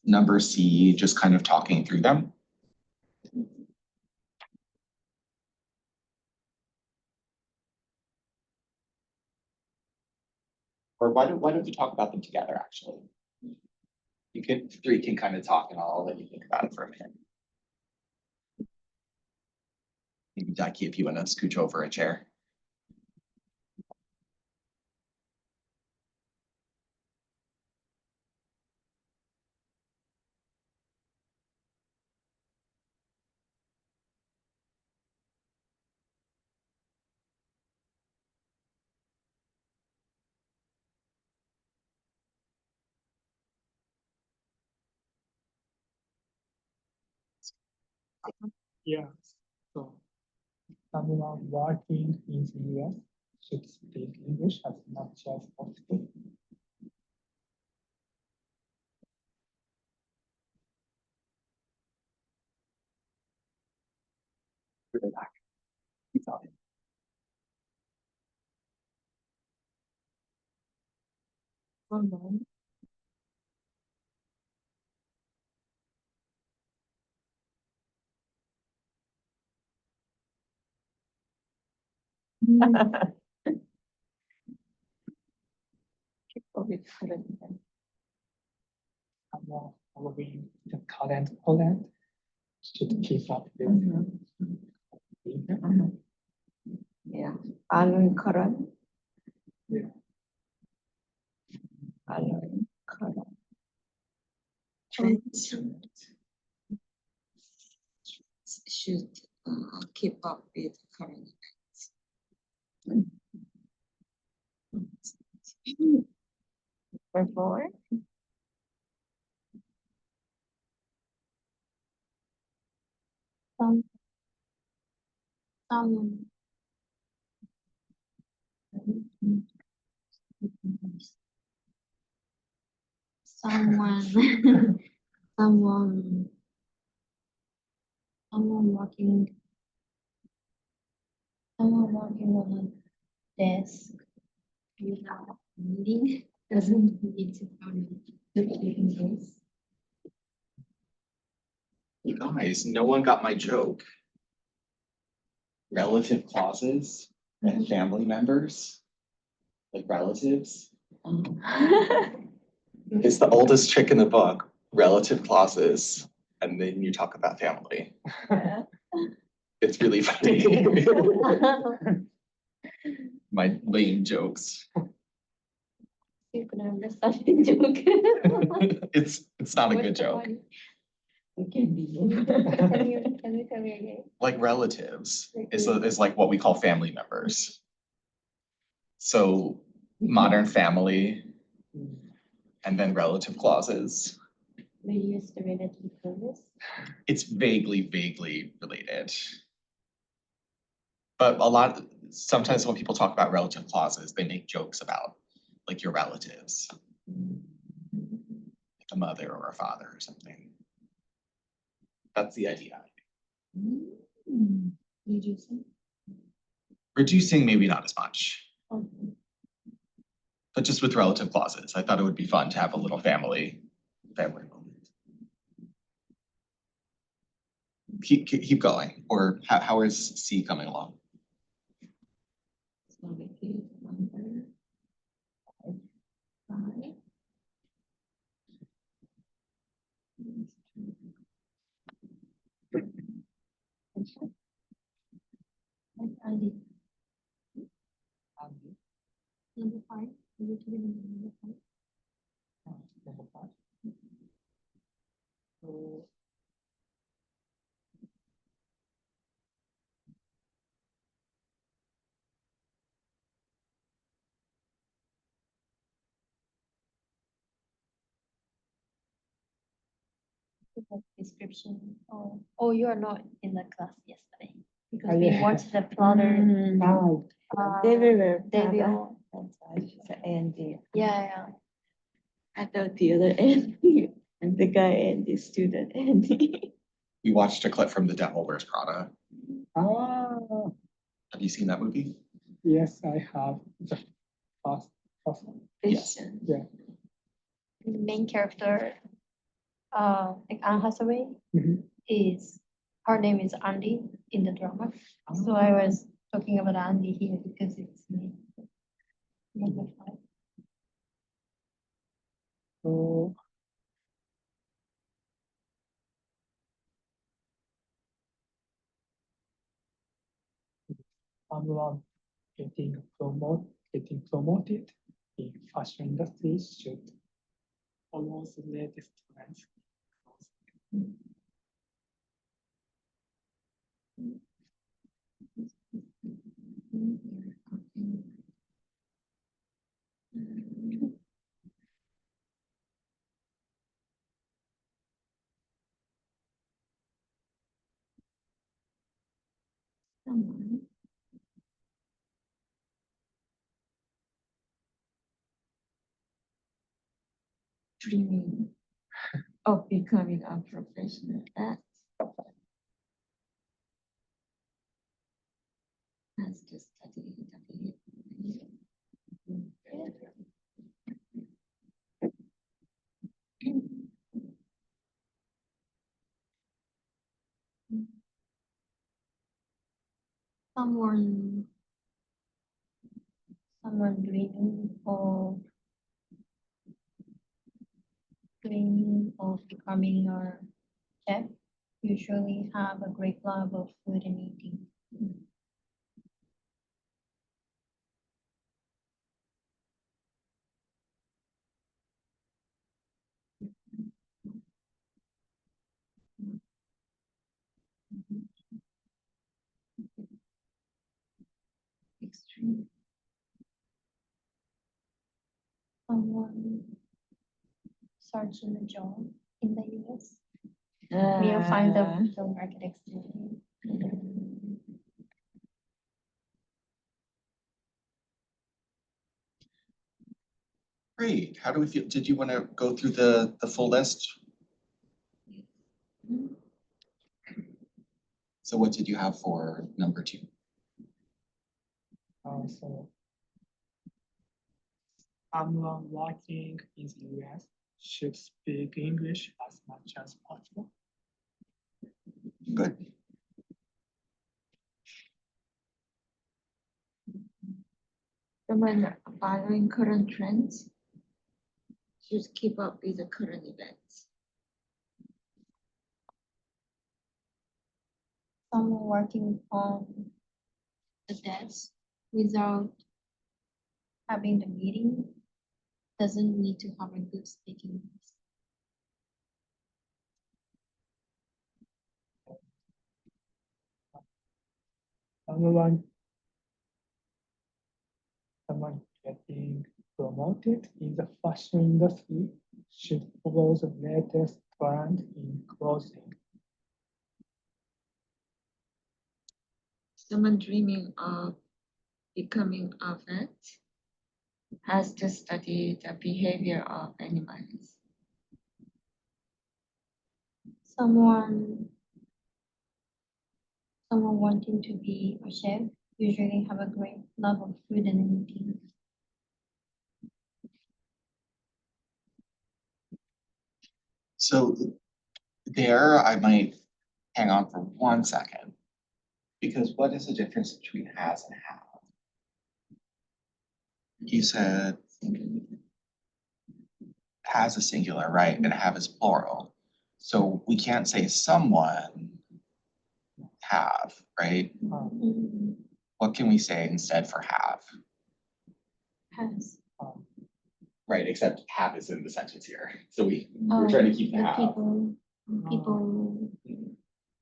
number C, just kind of talking through them. Or why don't you talk about them together, actually? You could, 3 can kind of talk and I'll let you think about it for a minute. Maybe Daki, if you want to scooch over a chair. Yeah. So someone working in the US should speak English as much as possible. Back. Keep talking. People with current events. Someone following the current Poland should keep up with. Yeah, Alan Karan. Yeah. Alan Karan. Trends should keep up with current events. Number 4. Some, some, someone, someone, someone working, someone working on a desk without meeting doesn't need to come to this. You guys, no one got my joke. Relative clauses and family members, like relatives. It's the oldest trick in the book, relative clauses, and then you talk about family. It's really funny. My lame jokes. You can understand the joke. It's not a What's good the joke. point? It can be. Can you tell me again? Like relatives is like what we call family members. So modern family and then relative clauses. We use the relative clause. It's vaguely related. But sometimes when people talk about relative clauses, they make jokes about like your relatives, like a mother or a father or something. That's the idea. Reducing. Reducing, maybe not as much, Okay. but just with relative clauses. I thought it would be fun to have a little family moment. Keep going. Or how is C coming along? So we do number 5. Like Andy, number 5. You to be number 5. Number 5. So Description. Oh, you are not in the class yesterday because Oh, we yeah. watched the plotter. They were They Prada. will. That's why she said Andy. Yeah. I thought the other Andy and the guy Andy, student Andy. We watched a clip from The Devil Wears Prada. ah, Have you seen that movie? yes, I have the first one. Vision. Yeah. The main character, like Anne Hathaway, Mhm. her name is Andy in the drama. So I was talking about Andy here because it's me. Number 5. So someone getting promoted in fashion industry should follow the latest trends. Someone dreaming of becoming a professional athlete has to study Someone someone dreaming of becoming a chef usually have a great love of food and eating. Extreme. Someone searching a job in the US will find the job market extremely. Great. How do we feel? Did you want to go through the full list? So what did you have for number 2? So someone working in the US should speak English as much as possible. Good. Someone following current trends should keep up with the current events. Someone working on the desk without having the meeting doesn't need to have a good speaking. Someone getting promoted in the fashion industry should follow the latest trend in clothing. Someone dreaming of becoming a vet has to study the behavior of animals. Someone wanting to be a chef usually have a great love of food and eating. So there I might hang on for 1 second. Because what is the difference between has and have? You said has a singular, right? And have is plural. So we can't say someone have, right? Mm, What can we say instead for have? Has. Right, except have is in the sentence here. So we're Oh, trying to keep the the have. people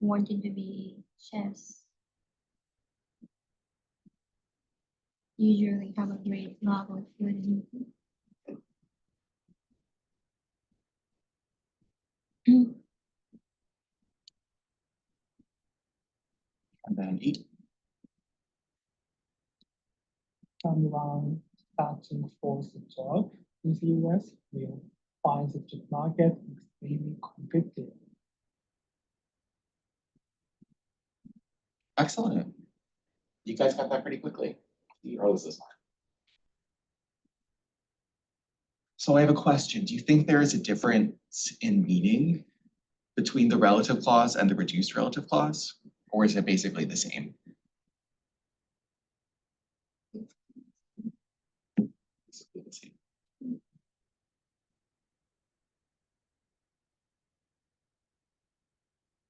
wanting to be chefs usually have a great love of food and eating. And then 8. Someone searching for the job in the US will find the job market extremely competitive. Excellent. You guys got that pretty quickly. Or was this one? So I have a question. Do you think there is a difference in meaning between the relative clause and the reduced relative clause? Or is it basically the same? Basically the same.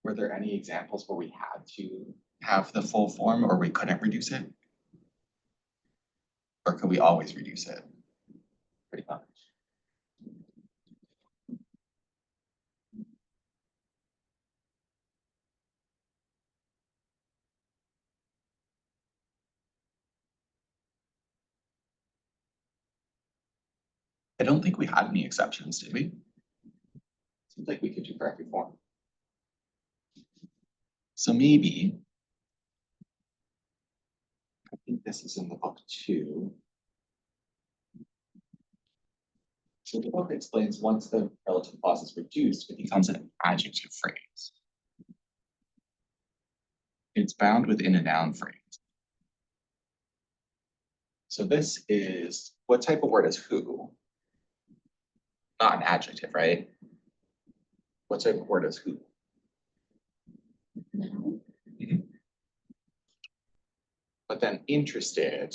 Were there any examples where we had to have the full form or we couldn't reduce it? Or could we always reduce it? Pretty much. I don't think we had any exceptions, did we? Seems like we could do for every form. So maybe, I think this is in the book too. So the book explains once the relative clause is reduced, it becomes an adjective phrase. It's bound within a noun phrase. So this is, what type of word is who? Not an adjective, right? What type of word is who? No. But then interested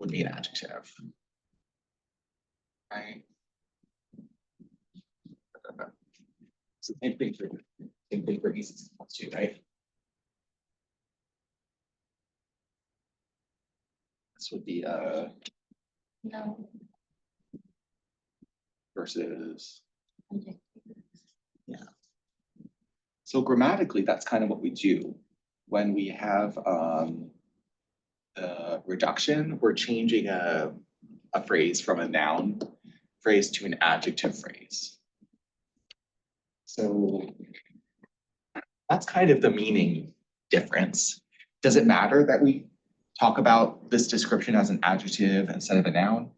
would be an adjective. Right? So same thing for easy simple too, right? This would be No. versus. Adjective. So grammatically, that's kind of what we do. When we have the reduction, we're changing a phrase from a noun phrase to an adjective phrase. So that's kind of the meaning difference. Does it matter that we talk about this description as an adjective instead of a noun?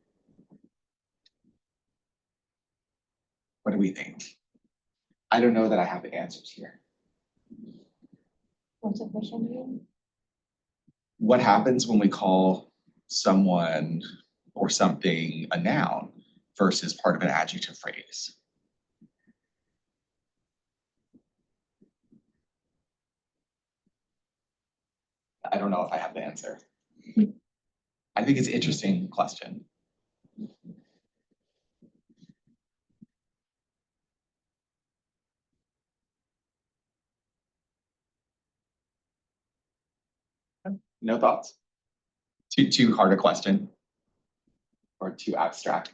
What do we think? I don't know that I have the answers here. What's the question again? What happens when we call someone or something a noun versus part of an adjective phrase? I don't know if I have the answer. I think it's an interesting question. No thoughts? Too hard a question? Or too abstract?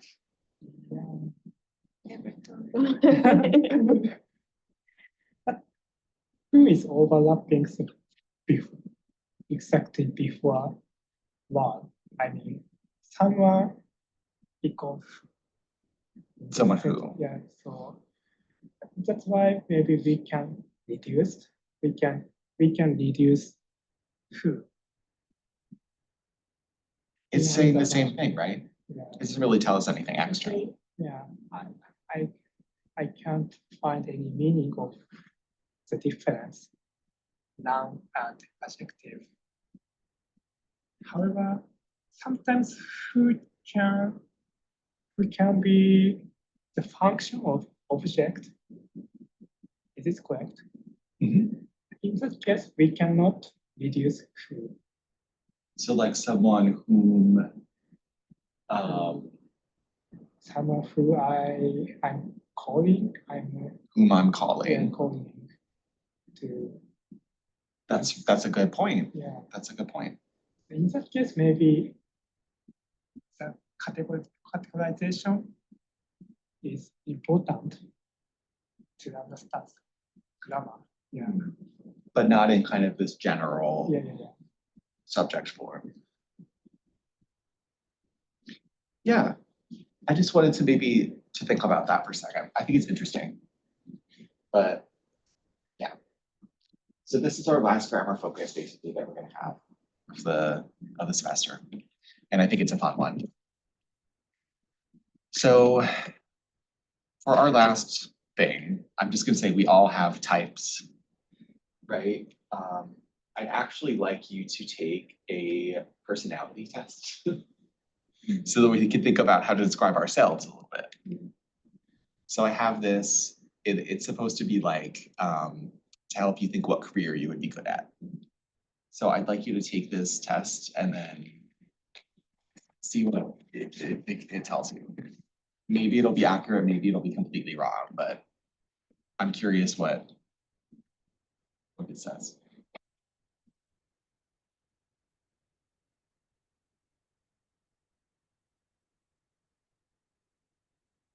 Who is overlapping before, exactly before one? I mean, someone equals. Someone who? Yeah, so that's why maybe we can reduce who. It's Yeah, saying the that's same right. thing, right? Yeah, It doesn't really tell us anything extra. yeah. I can't find any meaning of the difference, noun and adjective. However, sometimes who can be the function of object. Is this correct? Mhm. In that case, we cannot reduce who. So like someone whom, Someone who I'm calling, whom I'm I'm calling. calling to, That's a good point. yeah. That's a good point. In that case, maybe the categorization is important to understand grammar. Yeah, But not in kind of this general yeah. subject form. Yeah, I just wanted to maybe to think about that for a second. I think it's interesting. But yeah. So this is our last grammar focus basically that we're gonna have of the semester. And I think it's a fun one. So for our last thing, I'm just gonna say we all have types, right? I'd actually like you to take a personality test so that we can think about how to describe ourselves a little bit. So I have this, it's supposed to be like to help you think what career you would be good at. So I'd like you to take this test and then see what it tells you. Maybe it'll be accurate, maybe it'll be completely wrong, but I'm curious what it says.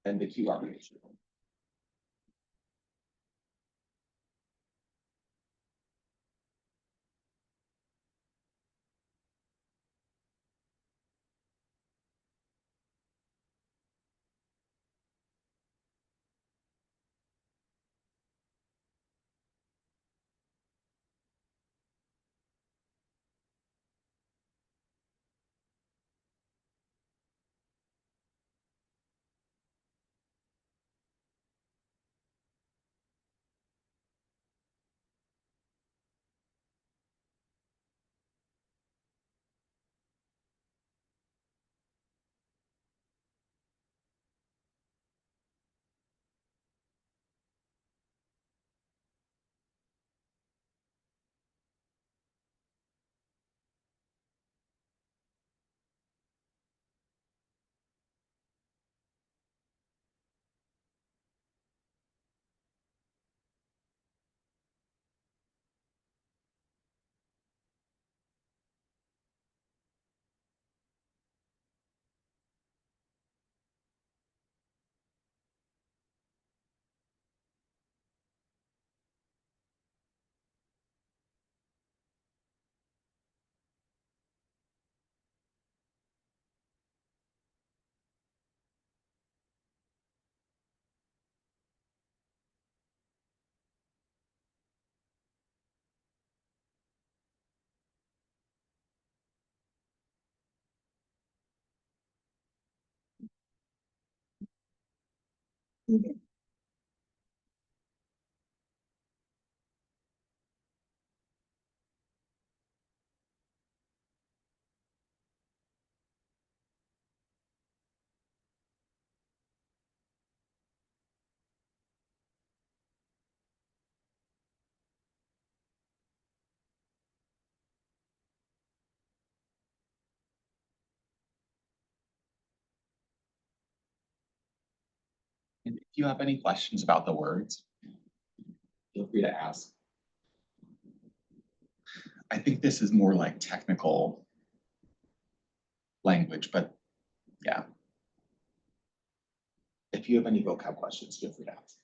And the QR code. And if you have any questions about the words, feel free to ask. I think this is more like technical language, but yeah. If you have any vocab questions, feel free to ask.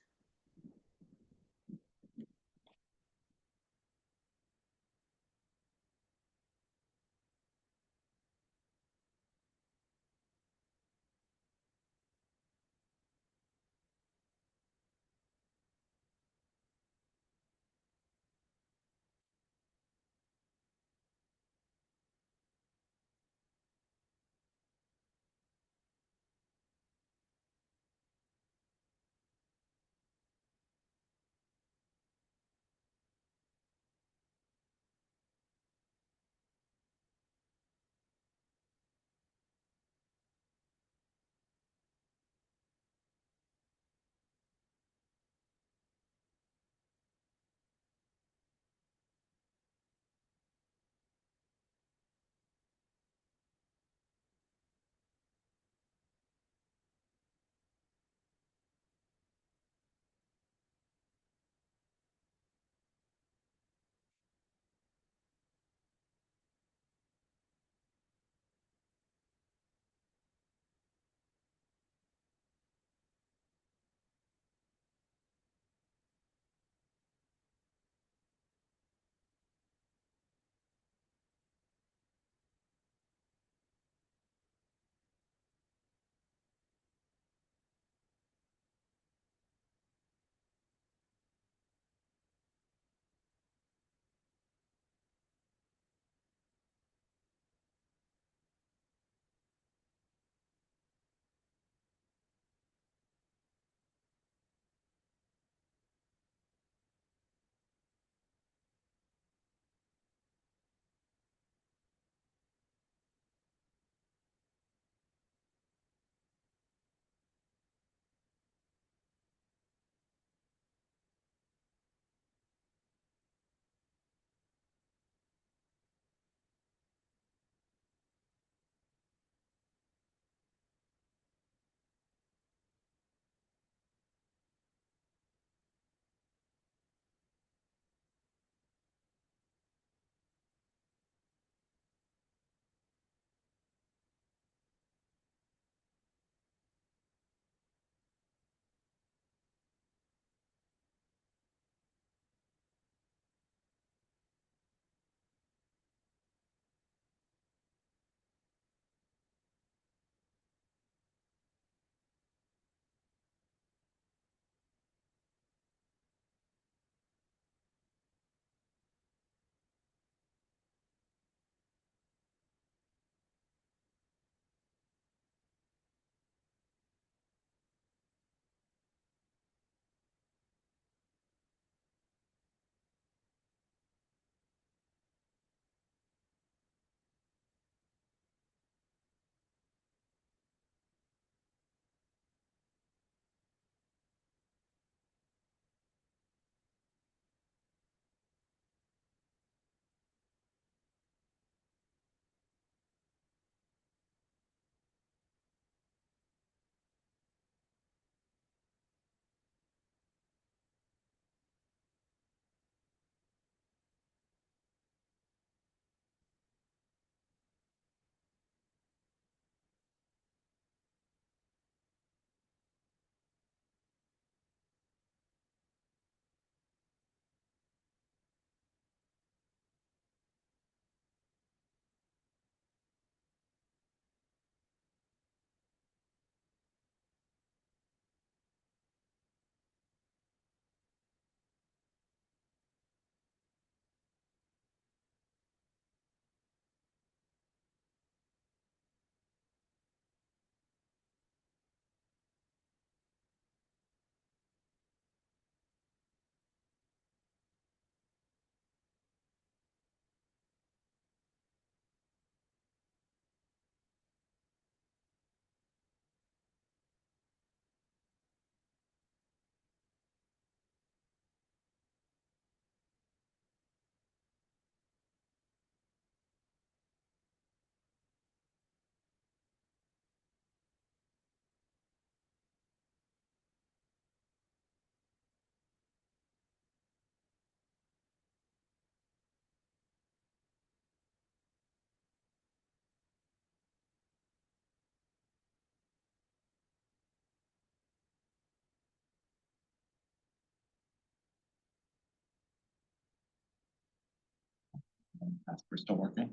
We're still working.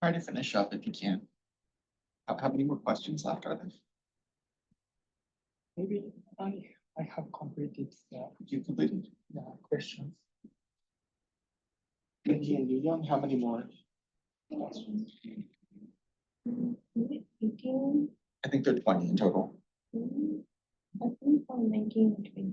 Try to finish up if you can. How many more questions left are there? Maybe I have completed the You completed? questions. Minji and Yu Young, how many more? Making, I think there are 20 in total. I think I'm making 20.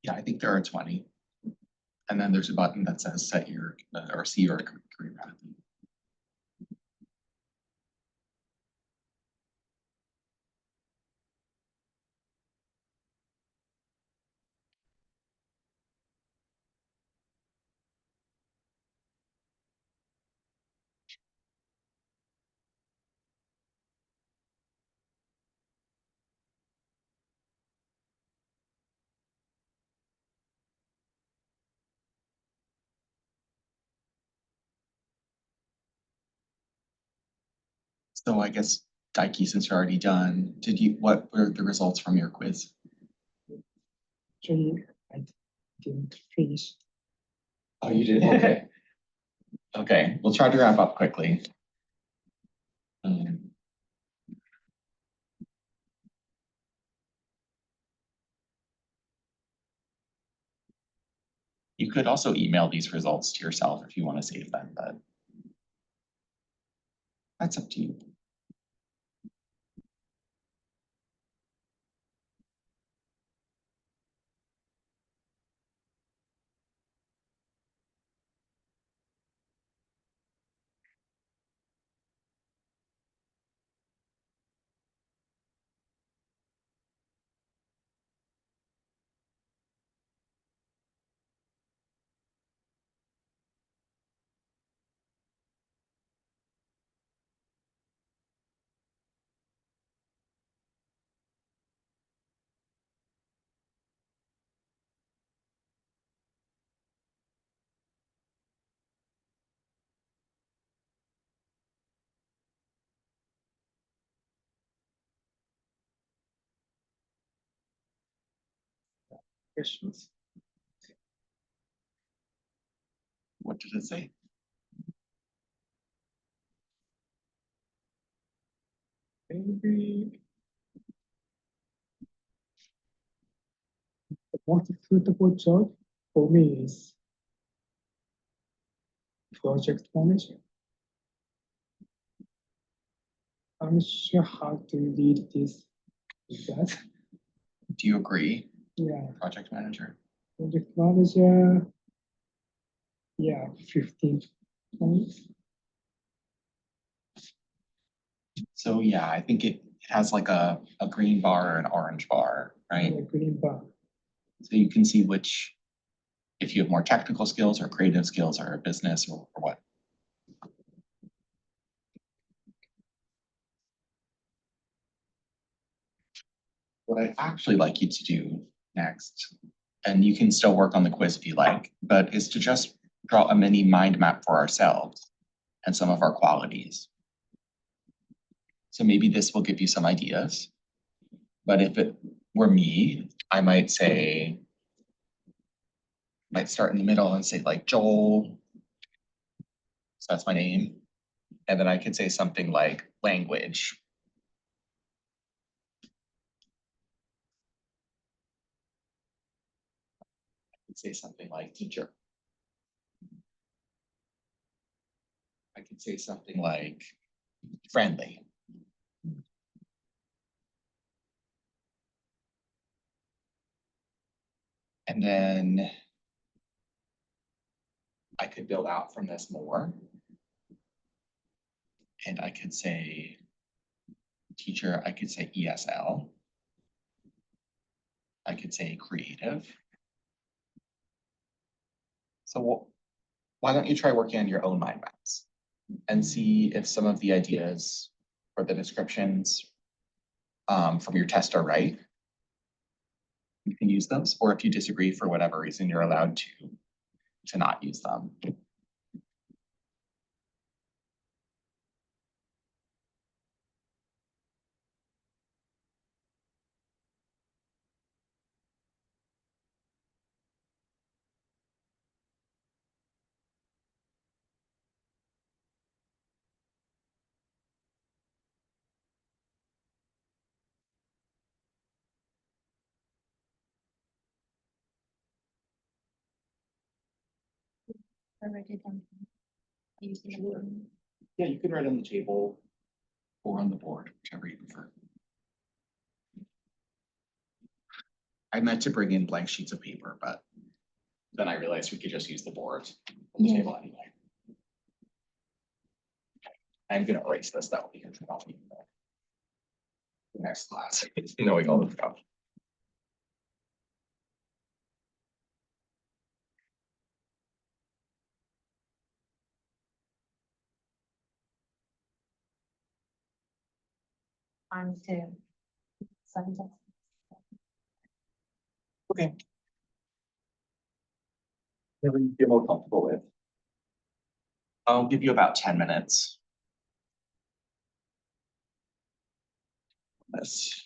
Yeah, I think there are 20. And then there's a button that says set your or see your career path. So I guess Daiki, since you're already done, what were the results from your quiz? Actually, I didn't finish. Oh, you did? Okay. Okay, we'll try to wrap up quickly. Um, You could also email these results to yourself if you want to save them, but That's up to you. Questions? What did it say? Maybe the most suitable job for me is project manager. I'm not sure how to lead this with that. Do you agree, Yeah, project manager? project manager. Yeah, 15 points. So yeah, I think it has like a green bar or an orange bar, right? And a green bar. So you can see which, if you have more technical skills or creative skills or business or what. What I'd actually like you to do next, and you can still work on the quiz if you like, but is to just draw a mini mind map for ourselves and some of our qualities. So maybe this will give you some ideas. But if it were me, I might say, might start in the middle and say like Joel. So that's my name. And then I could say something like language. I could say something like teacher. I could say something like friendly. And then I could build out from this more. And I could say teacher, I could say ESL. I could say creative. So why don't you try working on your own mind maps and see if some of the ideas or the descriptions from your test are right. You can use those, or if you disagree for whatever reason, you're allowed to not use them. I write it down. Using the word. Yeah, you can write on the table or on the board, whichever you prefer. I meant to bring in blank sheets of paper, but then I realized we could just use the board on the Yeah. table anyway. I'm gonna erase this though, because I'll be the next class, knowing all this stuff. On to sentence. Okay. Whatever you feel more comfortable with. I'll give you about 10 minutes. This.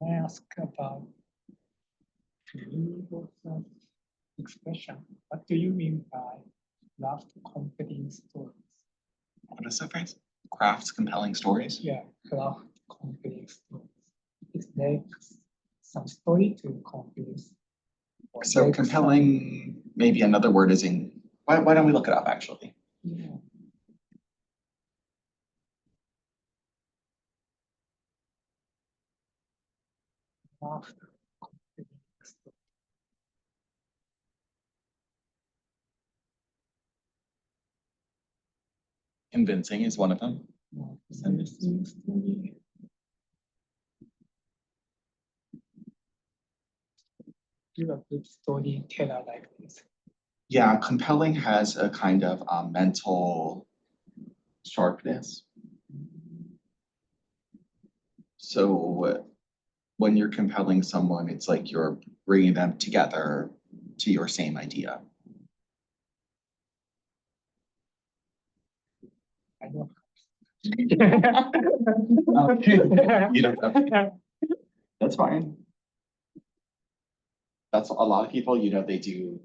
I ask about legal expression? What do you mean by craft compelling stories? What is the phrase? Crafts compelling stories? Yeah, craft compelling stories. It makes some story to convince. or So make some- compelling, maybe another word is why don't we look it up actually? Yeah. Craft compelling story. Convincing is one of them. Convincing story. You're a good storyteller like this. Yeah, compelling has a kind of mental sharpness. So when you're compelling someone, it's like you're bringing them together to your same idea. I know. You don't have, that's fine. That's a lot of people, they do,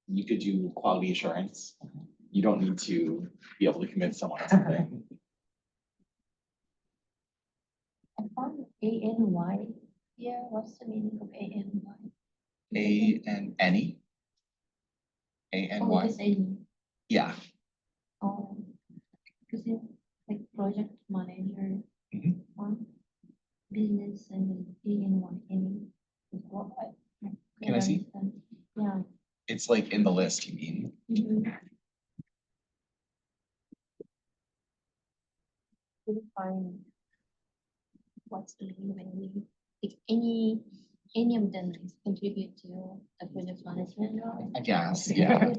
you could do quality assurance. You don't need to be able to convince someone of something. I found ANY. Yeah, what's the meaning of ANY? Any. Oh, ANY. just any. Yeah. Oh, because it's like project manager Mhm. one, business and then ANY, any. is what I Can I see? understand. Yeah. It's like in the list, you mean? Mhm. Couldn't find what's the meaning of any, like any of them is contribute to the project management role. I guess, yeah.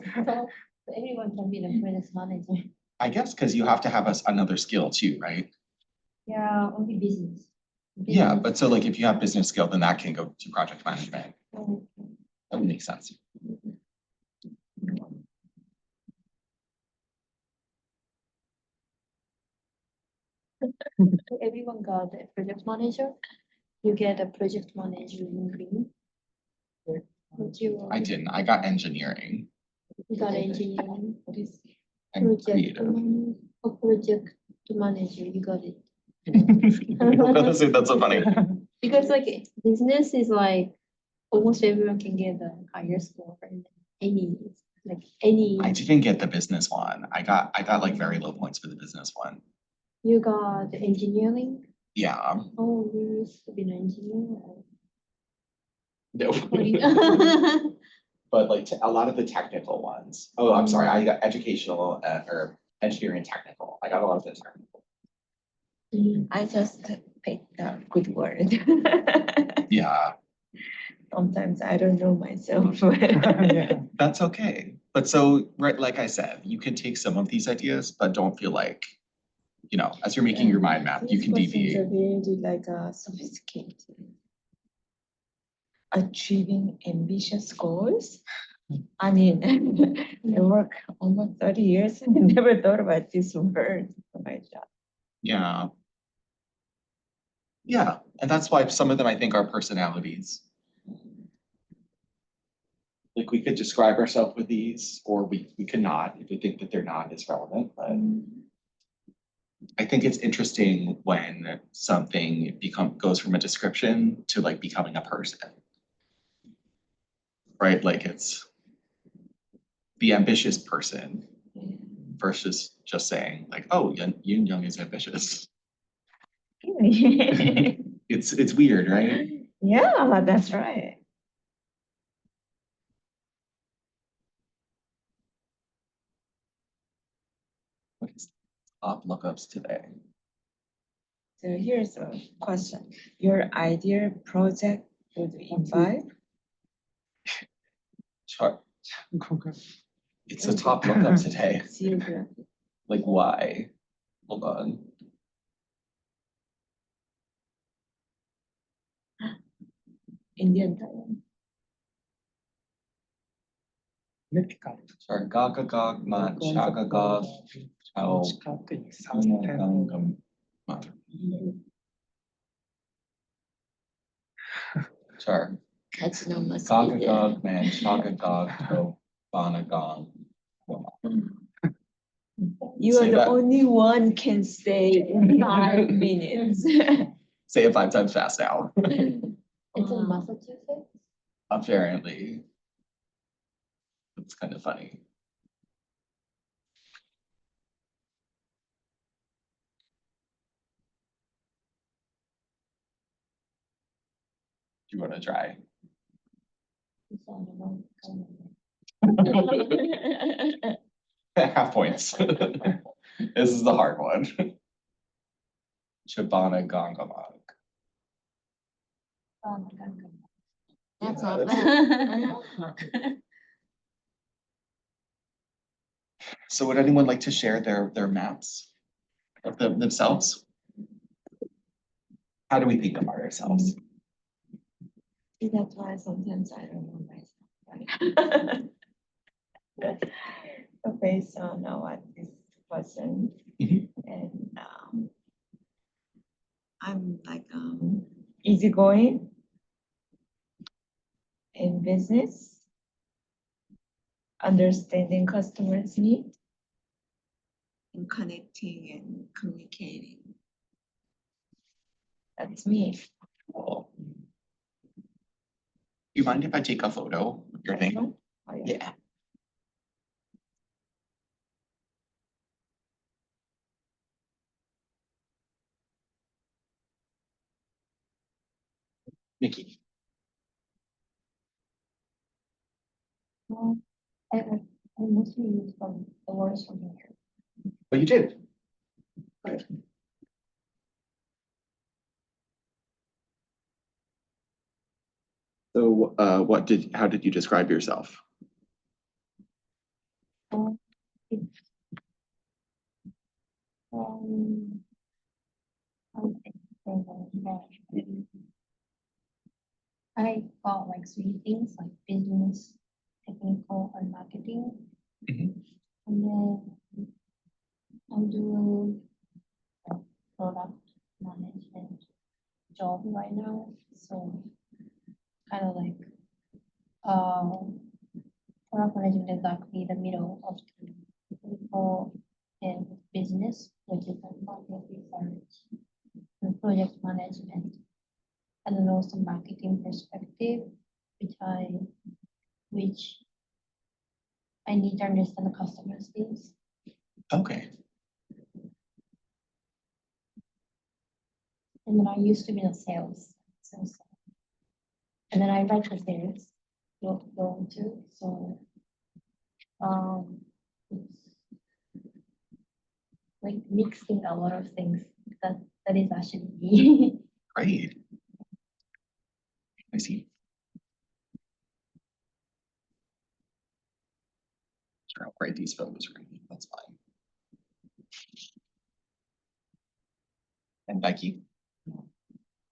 So everyone can be the project manager. I guess because you have to have another skill too, right? Yeah, only business. Yeah, Business. but so like if you have business skill, then that can go to project management. Oh, That would make sense. so everyone got a project manager. You get a project manager in green. But you I didn't. I got engineering you got engineering. What is and project creative. project manager? You got it. That's so funny. Because like business is like almost everyone can get a higher score and any I didn't get the business one. I got like very low points for the business one. you got the engineering. Yeah. Oh, you used to be an engineer. No. or- But like a lot of the technical ones. Oh, I'm sorry. I got educational or engineering technical. I got a lot of the technical. I just picked a good word. Yeah, Sometimes I don't know myself. Yeah. that's okay. But so, right, like I said, you can take some of these ideas, but don't feel like, as you're making your mind map, you These can questions deviate. are really like sophisticated. Achieving ambitious goals. I mean, I work almost 30 years and I never thought about this word for my job. Yeah. Yeah, and that's why some of them I think are personalities. Like we could describe ourselves with these, or we could not if we think that they're not as relevant, but I think it's interesting when something goes from a description to like becoming a person. Right? Like it's the ambitious person versus just saying like, oh, Yoon Young is ambitious. It's weird, right? Yeah, that's right. What is top lookups today? So here's a question. Your ideal project would involve? Chart. Google. It's a top lookup today. Geography. Like why? Hold on. Indian Thailand. Political. Sorry, Gagagag, Mat, Shagagag, Chao, South Ten. Gangam, Mat. Sure. Katsuna must be there. Gogagog, man, Shogagog, to Bonagong. You are Say the that. only one can say in 5 minutes. Say it 5 times fast now. It's in Wow. Massachusetts. Apparently. It's kind of funny. Do you want to try? It's on the wrong kind of- Half points. This is the hard one. Chibana Gongamog. Oh my God. That's Yeah, not that's- bad. So would anyone like to share their maps of themselves? How do we think about ourselves? See, that's why sometimes I don't know myself, right? So based on what this person Mhm. and I'm like easygoing in business, understanding customers' need, and connecting and communicating. That's me. Cool. Do you mind if I take a photo of your thing? Oh, yeah. Yeah. Nikki. Well, I mostly use from the words from here. Oh, you did? Good. So, how did you describe yourself? It's, um, um, I got like 3 things like business, technical, and marketing. Mhm. And then I'm doing a product management job right now. So kind of like product management is exactly the middle of the technical and business, which is like market research and project management. And then also marketing perspective, which I need to understand the customer's needs. Okay. And then I used to be in sales. And then I like the sales role too. So it's like mixing a lot of things that is actually me. Great. I see. Sure, I'll grade these photos for you. That's fine. And Becky?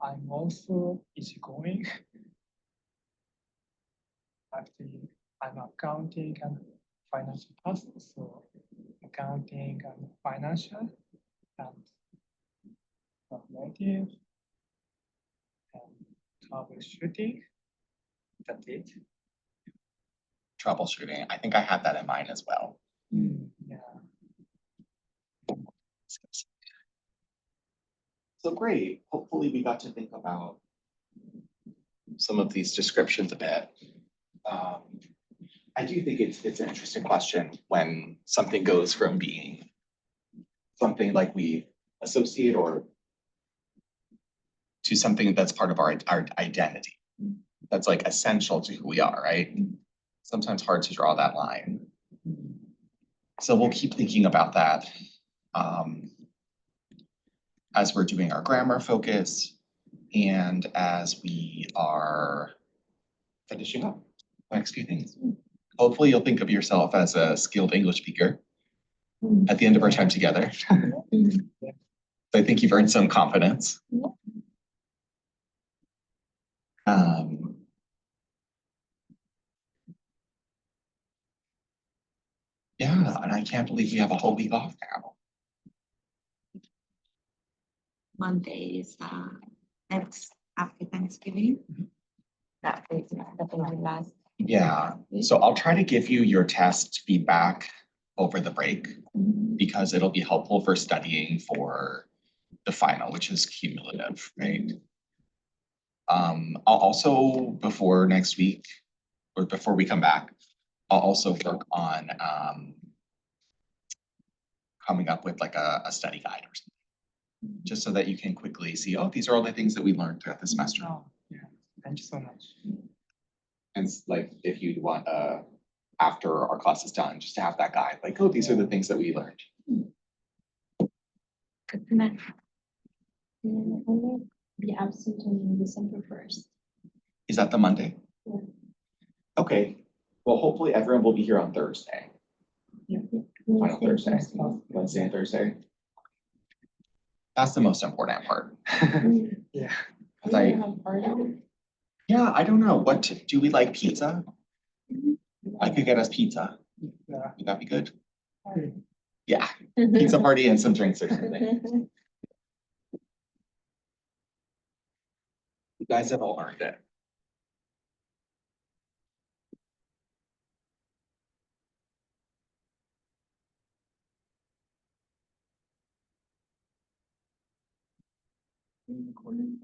I'm also easygoing. Actually, I'm accounting and financial person, so accounting and financial and creative and troubleshooting. That's it. Troubleshooting. I think I have that in mind as well. Yeah. So great. Hopefully we got to think about some of these descriptions a bit. I do think it's an interesting question when something goes from being something like we associate or to something that's part of our identity. That's like essential to who we are, right? Sometimes hard to draw that line. So we'll keep thinking about that as we're doing our grammar focus and as we are finishing up the next few things. Hopefully you'll think of yourself as a skilled English speaker at the end of our time together. I think you've earned some confidence. Yeah, and I can't believe we have a whole week off now. Monday is next after Thanksgiving. that is the last. Yeah, so I'll try to give you your test feedback over the break because it'll be helpful for studying for the final, which is cumulative, right? I'll also, before next week, or before we come back, I'll also work on coming up with like a study guide or something. Just so that you can quickly see, oh, these are all the things that we learned throughout the semester. Oh, yeah, thank you so much. And like, if you'd want, after our class is done, just to have that guide, like, oh, these are the things that we learned. Good to know. I will be absent on December 1st. Is that the Monday? Yeah. Okay, well, hopefully everyone will be here on Thursday, final Thursday, Wednesday and Thursday. That's the most important part. Yeah. 'Cause yeah, I don't know, do we like pizza? I could get us pizza, Yeah. would that be good? Great. Yeah, pizza party and some drinks or something. You guys have all earned it. Recording.